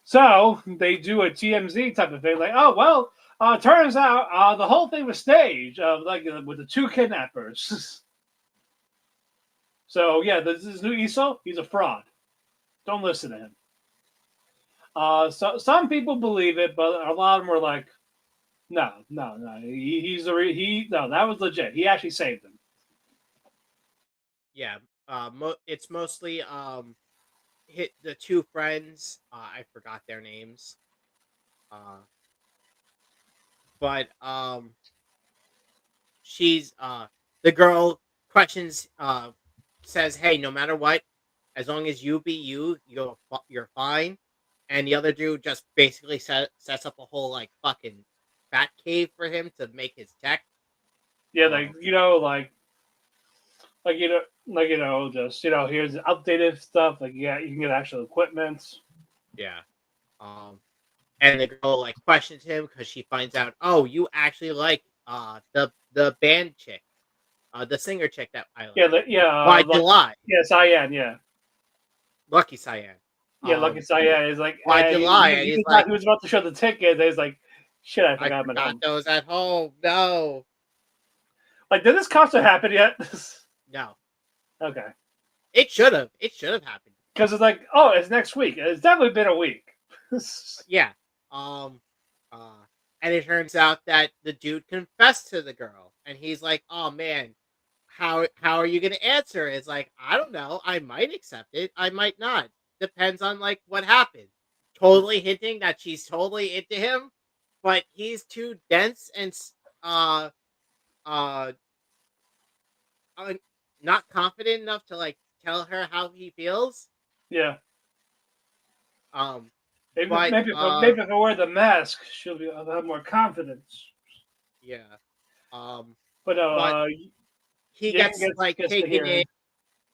So they do a TMZ type of thing, like, oh well, turns out the whole thing was staged, with the two kidnappers. So yeah, this new Isol, he's a fraud. Don't listen to him. So some people believe it, but a lot of them were like, no, no, no. No, that was legit. He actually saved him. Yeah. It's mostly hit the two friends. I forgot their names. Uh, but she's the girl questions says, "Hey, no matter what, as long as you be you, you're fine." And the other dude just basically sets up a whole like fucking bat cave for him to make his tech. Yeah, like Um, just here's updated stuff. Like, yeah, you can get actual equipment. yeah. And the girl like questions him because she finds out, oh, you actually like the band chick, the singer chick that I like. Yeah, Why July? yeah, Cyan, yeah. Lucky Cyan. Yeah, Lucky Cyan is like, Why July? And he's like, he was about to show the ticket. And he's like, shit, I I forgot him at forgot home. those at home. No, Like, did this concert happen yet? no. Okay, It should have. It should have happened. because it's like, oh, it's next week. It's definitely been a week. Yeah. Um. Uh. And it turns out that the dude confessed to the girl, and he's like, "Oh man, how are you gonna answer?" It's like, I don't know. I might accept it. I might not. Depends on like what happened. Totally hinting that she's totally into him, but he's too dense and uh uh not confident enough to like tell her how he feels. Yeah, Um, maybe but maybe if I wear the mask, I'll have more confidence. yeah. Um, But no, but he Yang gets like gets to taken in. hear.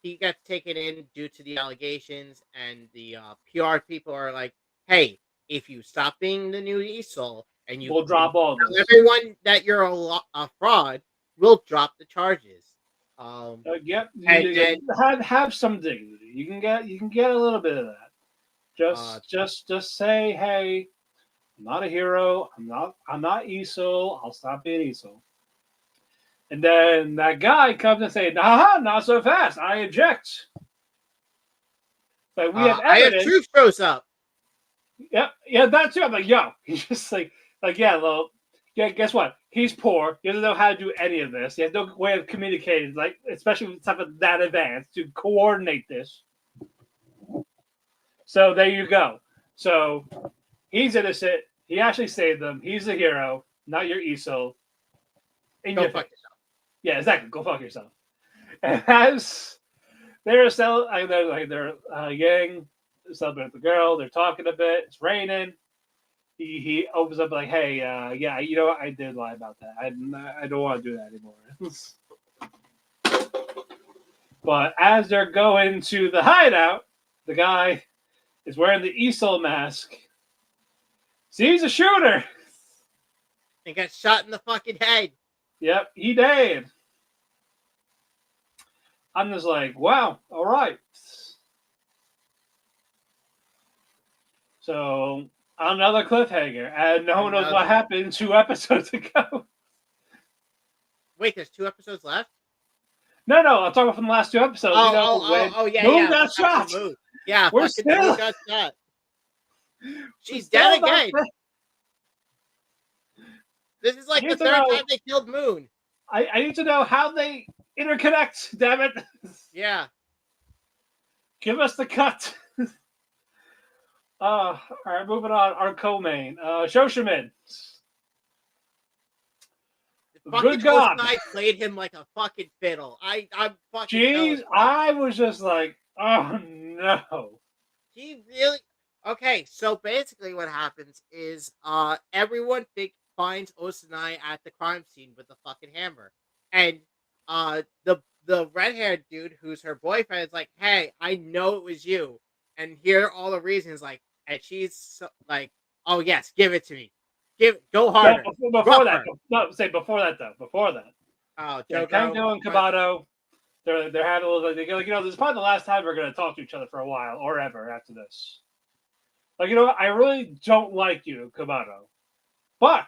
He gets taken in due to the allegations, and the PR people are like, "Hey, if you stop being the new Esol and you We'll drop all tell this. everyone that you're a fraud, we'll drop the charges." Yep, And then have some dignity. You can get a little bit of that. uh, Just say, hey, I'm not a hero. I'm not Esol. I'll stop being Esol. And then that guy comes and say, nah, not so fast. I object. Like, we have I have evidence. truth shows up. Yeah, that too. I'm like, yo, he's just yeah, well, yeah, guess what? He's poor. He doesn't know how to do any of this. He has no way of communicating, like, especially with stuff that advanced to coordinate this. So there you go. So he's innocent. He actually saved them. He's the hero, not your Esol. In Go your fuck face. Yeah, exactly. Go fuck yourself. And as they're Yang celebrating with the girl, they're talking a bit. It's raining. He opens up like, hey, yeah, you know what? I did lie about that. I don't want to do that anymore. But as they're going to the hideout, the guy is wearing the Esol mask. Sees a shooter. And gets shot in the fucking head. Yep, he did. I'm just like, wow, all right. So another cliffhanger, and no one knows what happened 2 episodes ago. Wait, there's 2 episodes left? No, I'm talking from the last 2 episodes. Yeah, Moon yeah. got shot. Moon. Yeah, We're fucking still Moon got shot. She's dead again. This is like the third time they killed Moon. I need to know how they interconnect, damn it. Yeah. Give us the cut. All right, moving on. Our co-main, Shoshimin. Good God! I played him like a fucking fiddle. I'm fucking. Jeez, I was just like, oh no. He really. Okay, so basically, what happens is, everyone finds Osanai at the crime scene with the fucking hammer, and the red-haired dude who's her boyfriend is like, "Hey, I know it was you," and here are all the reasons. Like, and she's like, "Oh yes, give it to me, go harder." No, before that, though. Before that. Oh, yeah, Tango and Kabato, they're having a little. They go, like, this is probably the last time we're going to talk to each other for a while, or ever after this. Like, I really don't like you, Kabato, but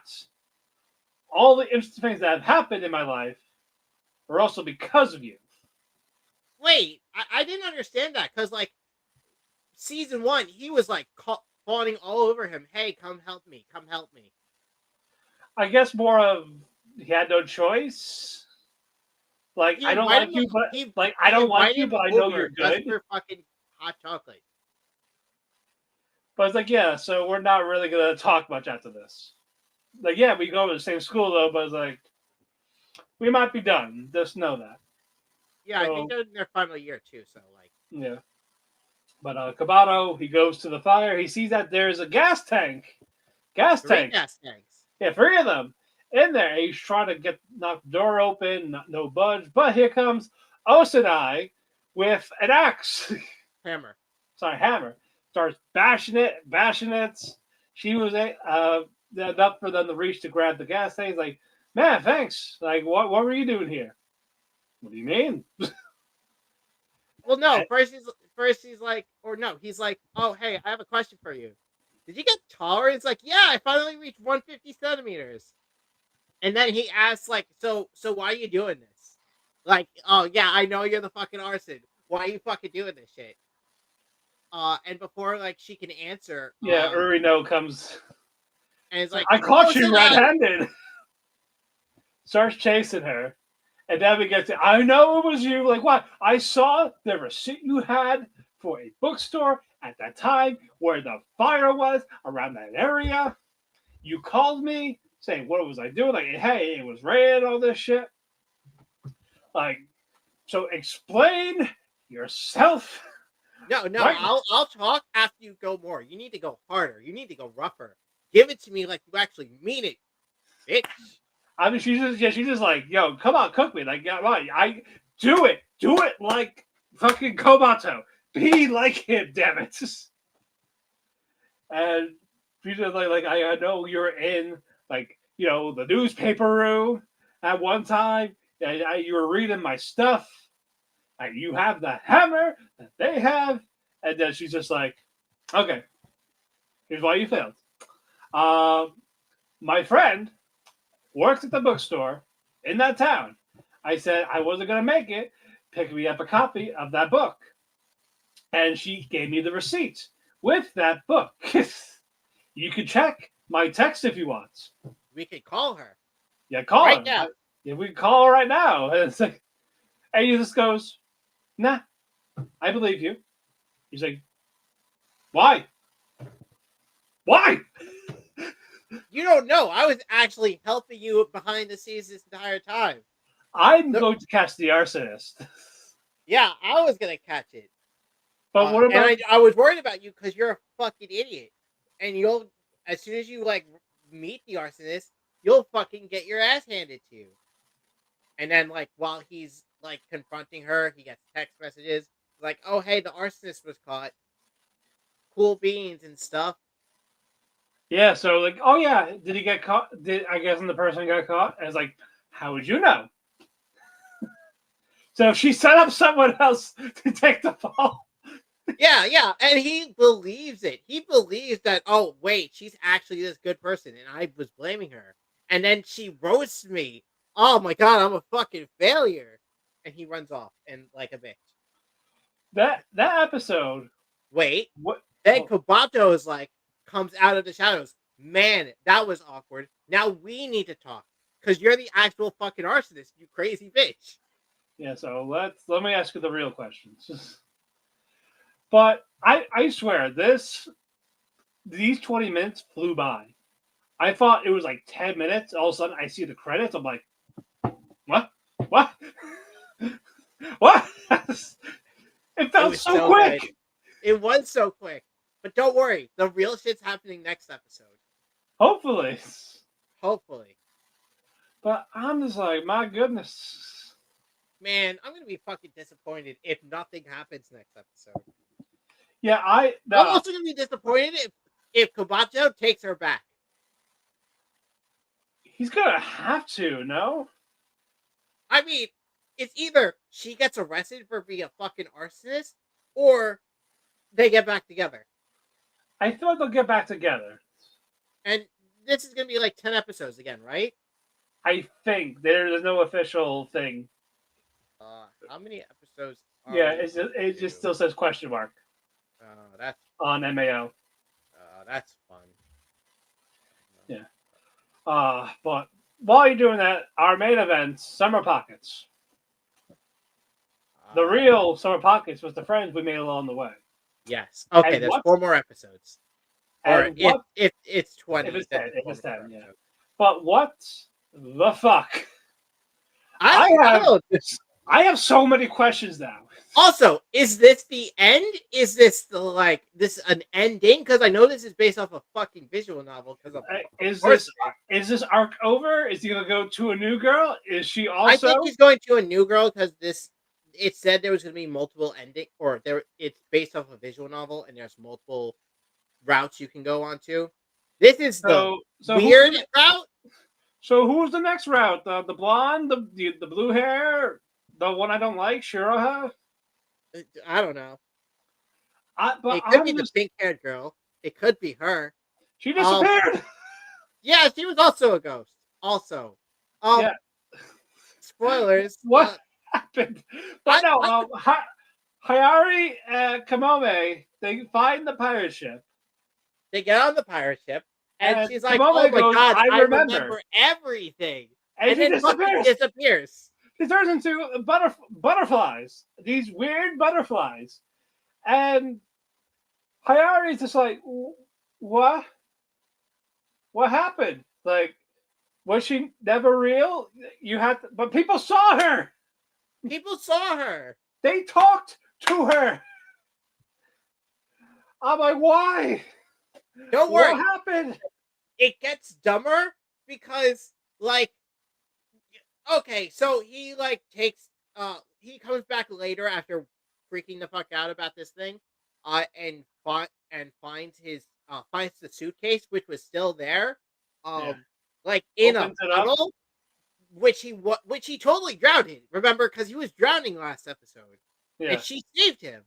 all the interesting things that have happened in my life are also because of you. Wait, I didn't understand that because, like, season 1, he was like fawning all over him. Hey, come help me. Come help me. I guess more of he had no choice. Like, He I don't invited like him. you, but I He don't like invited you, him but I know you're over just good. for fucking hot chocolate. But it's like, yeah, so we're not really gonna talk much after this. Like, yeah, we go to the same school though, but it's like we might be done. Just know that. Yeah, I think So they're in their final year too. So like, yeah. But Kabato, he goes to the fire. He sees that there's a gas tank. Gas 3 tank. gas tanks. Yeah, 3 of them in there. He's trying to knock the door open, no budge. But here comes Osanai with an axe. Hammer. Sorry, hammer. Starts bashing it. She was enough for them to reach to grab the gas tank. He's like, man, thanks. Like, what were you doing here? What do you mean? Well, no. First he's like, or no, he's like, oh hey, I have a question for you. Did you get taller? It's like, yeah, I finally reached 150 centimeters. And then he asks, like, so why are you doing this? Like, oh yeah, I know you're the fucking arson. Why are you fucking doing this shit? And before like she can answer, Yeah, Urino comes. and it's like, I caught oh, you red-handed. Starts chasing her. And then we get to, I know it was you. Like, what? I saw the receipt you had for a bookstore at that time where the fire was around that area. You called me saying, what was I doing? Like, hey, it was red, all this shit. Like, so explain yourself. No, Right. I'll talk after you go more. You need to go harder. You need to go rougher. Give it to me like you actually mean it, bitch. I mean, she's just like, yo, come on, cook me. Like, come on, I do it like fucking Kobato. Be like him, damn it. And she's just like I know you're in like the newspaper room at one time. You were reading my stuff. And you have the hammer that they have, and then she's just like, okay, here's why you failed. My friend works at the bookstore in that town. I said I wasn't going to make it. Pick me up a copy of that book. And she gave me the receipt with that book. You can check my text if you want. We could call her. Yeah, call right her. now. Yeah, we can call her right now. And it's like, and he just goes, nah, I believe you. He's like, why? Why? You don't know. I was actually helping you behind the scenes this entire time. I'm going to catch the arsonist. Yeah, I was gonna catch it. But what about? And I was worried about you because you're a fucking idiot, and you'll as soon as you like meet the arsonist, you'll fucking get your ass handed to you. And then like while he's like confronting her, he gets text messages like, "Oh hey, the arsonist was caught. Cool beans and stuff." Yeah, so like, oh yeah, did he get caught? I guess the person got caught? And it's like, how would you know? So she set up someone else to take the fall. Yeah, and he believes it. He believes that, oh, wait, she's actually this good person, and I was blaming her. And then she roasts me. Oh my god, I'm a fucking failure. And he runs off and like a bitch. That episode. Wait. What? Then Kobato is like, comes out of the shadows. Man, that was awkward. Now we need to talk. Because you're the actual fucking arsonist, you crazy bitch. Yeah, so let me ask you the real questions. But I swear these 20 minutes flew by. I thought it was like 10 minutes. All of a sudden I see the credits. I'm like, what? What? What? It felt so quick. Good. It was so quick. But don't worry, the real shit's happening next episode. Hopefully. But I'm just like, my goodness. Man, I'm gonna be fucking disappointed if nothing happens next episode. Yeah, I'm also gonna be disappointed if Kobato takes her back. He's gonna have to, no? I mean, it's either she gets arrested for being a fucking arsonist, or they get back together. I feel like they'll get back together. And this is gonna be like 10 episodes again, right? I think there's no official thing. How many episodes? Yeah, it just still says question mark. That's on MAO. that's fun. Yeah. But while you're doing that, our main event, Summer Pockets. The real Summer Pockets was the friends we made along the way. Yes. Okay, And there's what? 4 more episodes. Or And what? if it's 20, If it's then 10, there's if 4 it's more 10, yeah. episodes. But what the fuck? I have don't know. I have so many questions now. Also, is this the end? Is this this an ending? Because I know this is based off a fucking visual novel. Because Is this arc over? Is he gonna go to a new girl? Is she I also? think he's going to a new girl because it said there was going to be multiple ending or it's based off a visual novel and there's multiple routes you can go on to. This is the weird route. So who's the next route? The blonde, the blue hair, the one I don't like, Shiroha. I don't know. But It could I'm be just, the pink-haired girl. It could be her. she disappeared. Yeah, she was also a ghost. Also, Yeah. spoilers. What happened? But no, Hayari and Kamome, they find the pirate ship. They get on the pirate ship, and she's like, Kamome "Oh my goes, god, I I remember." remember everything." And she then fucking disappears. She turns into butterflies. These weird butterflies. And Hayari's just like, what? What happened? Like, was she never real? You had to, but people saw her. People saw her. They talked to her. I'm like, why? Don't worry. What happened? It gets dumber because, like, okay, so he takes he comes back later after freaking the fuck out about this thing, and finds the suitcase which was still there, like in Opens a it up. puddle, which he totally drowned in. Remember, because he was drowning last episode, Yeah. and she saved him.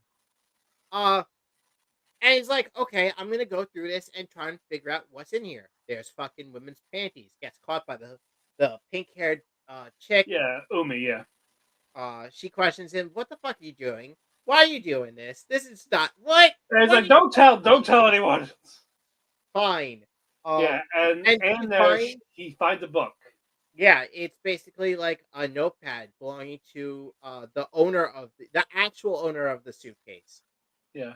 And he's like, okay, I'm gonna go through this and try and figure out what's in here. There's fucking women's panties. Gets caught by the pink-haired chick. Yeah, Umi, yeah. She questions him, what the fuck are you doing? Why are you doing this? This is not what. And he's like, don't tell anyone. Fine. Yeah, and he finds a book. Yeah, it's basically like a notepad belonging to the owner of the actual owner of the suitcase. Yeah.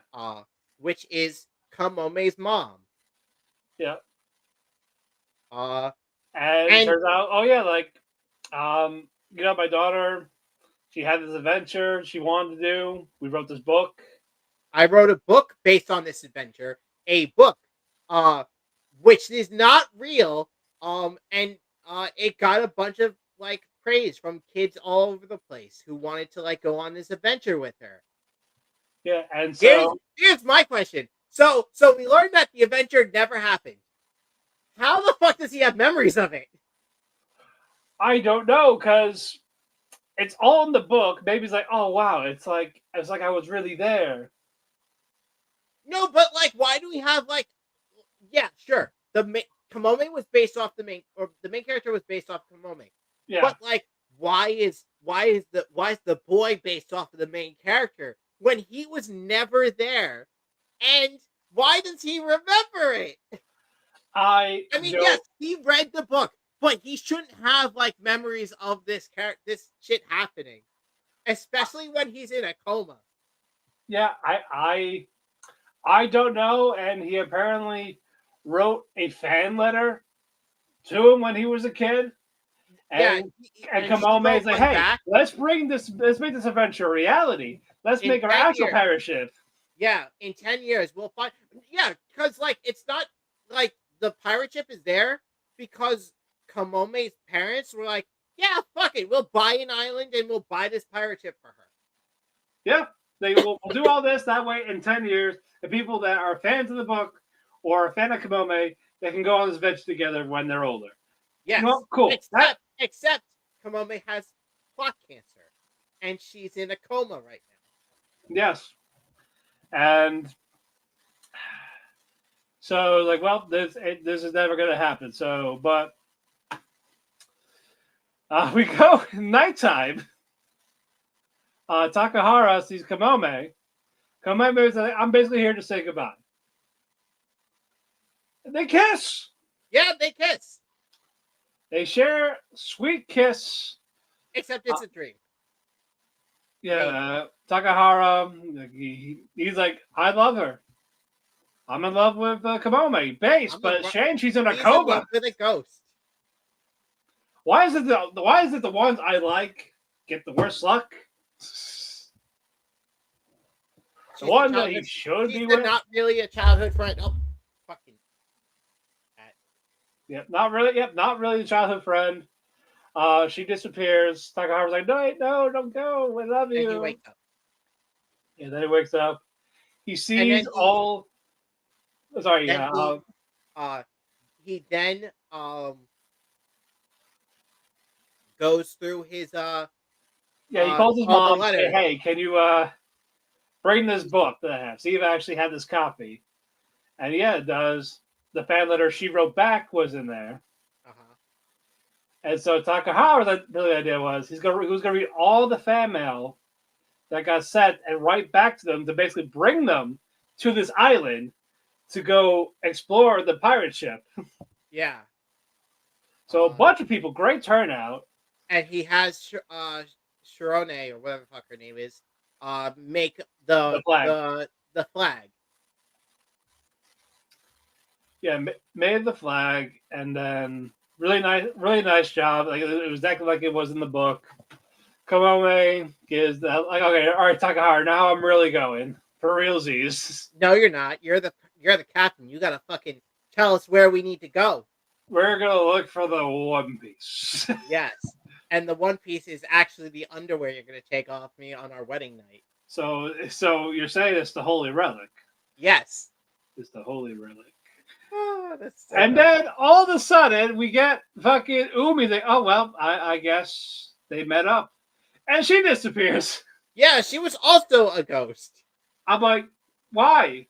Which is Kamome's mom. Yeah. And it turns out, my daughter, she had this adventure she wanted to do. We wrote this book. I wrote a book based on this adventure. A book, which is not real. And it got a bunch of praise from kids all over the place who wanted to go on this adventure with her. Yeah, and so here's my question. So we learned that the adventure never happened. How the fuck does he have memories of it? I don't know, because it's all in the book. Baby's like, oh wow, it's like I was really there. No, but why do we have yeah, sure. Kamome was based off the main character was based off Kamome. Yeah. But why is the boy based off of the main character when he was never there? And why does he remember it? I mean, yes, he read the book, but he shouldn't have memories of this shit happening, especially when he's in a coma. Yeah, I don't know, and he apparently wrote a fan letter to him when he was a kid. And Kamome's like, hey, let's make this adventure a reality. Let's make an actual pirate ship. Yeah, in 10 years we'll find. Yeah, because it's not the pirate ship is there because Kamome's parents were like, yeah, fuck it, we'll buy an island and we'll buy this pirate ship for her. Yeah, we'll do all this that way. In 10 years, the people that are fans of the book or a fan of Kamome, they can go on this adventure together when they're older. Yeah, well, cool. Except Kamome has clock cancer, and she's in a coma right now. Yes, and so this is never going to happen. So, but we go nighttime. Takahara sees Kamome. Kamome is like, I'm basically here to say goodbye. They kiss. Yeah, they kiss. They share sweet kiss. Except it's a dream. Yeah, Takahara. He's like, I love her. I'm in love with Kamome. Base, but shame she's in a He's coma. in love with a ghost. Why is it the ones I like get the worst luck? The one that he should be with. Not really a childhood friend. Oh, fucking. Yep, not really. Yep, not really a childhood friend. She disappears. Takahara's like, no, don't go. I love you. And he wakes up. Yeah, then he wakes up. He sees all. Sorry, yeah. He then goes through his he calls his mom and says, hey, can you bring this book that I have? See if I actually have this copy. And yeah, it does. The fan letter she wrote back was in there. And so Takahara, the idea was he was gonna read all the fan mail that got sent and write back to them to basically bring them to this island to go explore the pirate ship. Yeah. So a bunch of people, great turnout. And he has Shirone, or whatever the fuck her name is, make the flag. Yeah, made the flag, and then really nice job. Like it was exactly like it was in the book. Kamome gives like, okay, all right, Takahara, now I'm really going for realsies. No, you're not. You're the captain. You gotta fucking tell us where we need to go. We're gonna look for the One Piece. Yes, and the One Piece is actually the underwear you're gonna take off me on our wedding night. So you're saying it's the Holy Relic? Yes, it's the Holy Relic. Oh, that's so and then all of a sudden we get fucking Umi. Oh well, I guess they met up, and she disappears. Yeah, she was also a ghost. I'm like, why?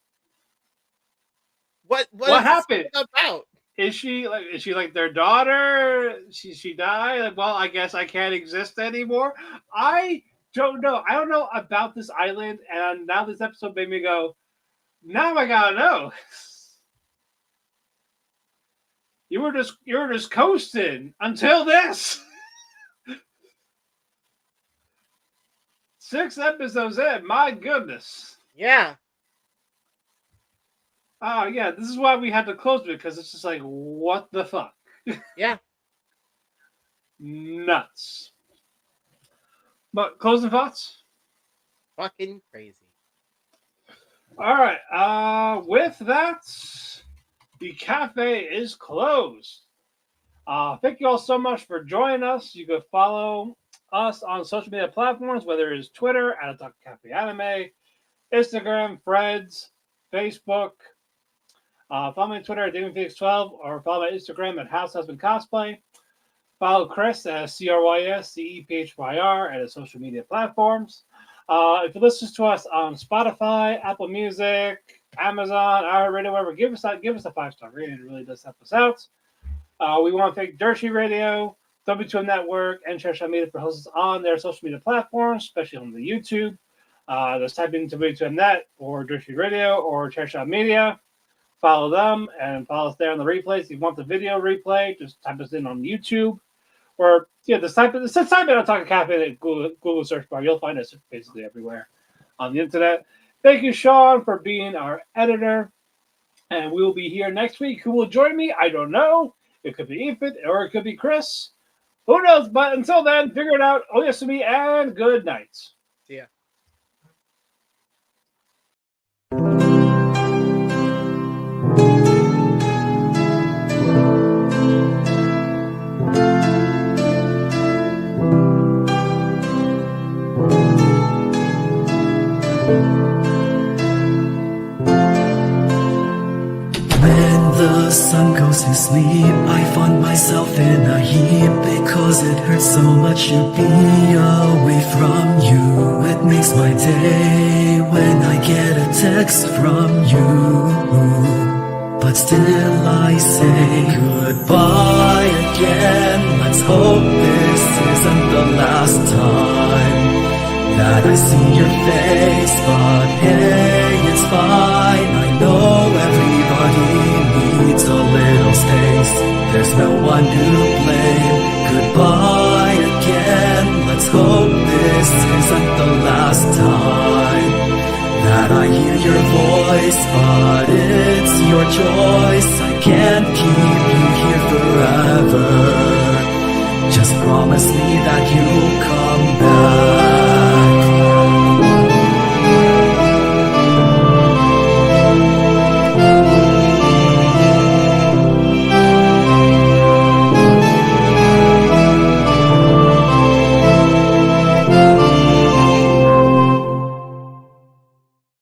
What happened? About? Is she like their daughter? She died? Like, well, I guess I can't exist anymore. I don't know. I don't know about this island, and now this episode made me go, now I gotta know. You were just coasting until this. 6 episodes in, my goodness. Yeah. Oh yeah, this is why we had to close it, because it's just like, what the fuck? Yeah. Nuts. But closing thoughts? Fucking crazy. All right. With that, the cafe is closed. Thank you all so much for joining us. You can follow us on social media platforms, whether it's Twitter at Otalku Cafe Anime, Instagram, Threads, Facebook. Follow me on Twitter at DamonPhoenix12, or follow my Instagram at House Husband Cosplay. Follow Chris at CRYSCEPHYR at his social media platforms. If you listen to us on Spotify, Apple Music, Amazon, iHeartRadio, wherever, give us a 5-star rating. It really does help us out. We want to thank Dershi Radio, W2M Network, and Chairshot Media for hosting us on their social media platforms, especially on the YouTube. Just type into W2M or Dershi Radio or Chairshot Media. Follow them and follow us there on the replays. If you want the video replay, just type us in on YouTube. Or just type in Otalku Cafe in Google search bar. You'll find us basically everywhere on the internet. Thank you, Sean, for being our editor. And we will be here next week. Who will join me? I don't know. It could be Ethan or it could be Chris. Who knows? But until then, figure it out. Oyasumi and good night. See ya. The sun goes to sleep, I find myself in a heap, because it hurts so much to be away from you. It makes my day when I get a text from you, but still I say goodbye again. Let's hope this isn't the last time that I see your face, but hey, it's fine. I know everybody needs a mistakes. There's no one to blame. Goodbye again. Let's hope this isn't the last time that I hear your voice, but it's your choice. I can't keep you here forever. Just promise me that you'll come back.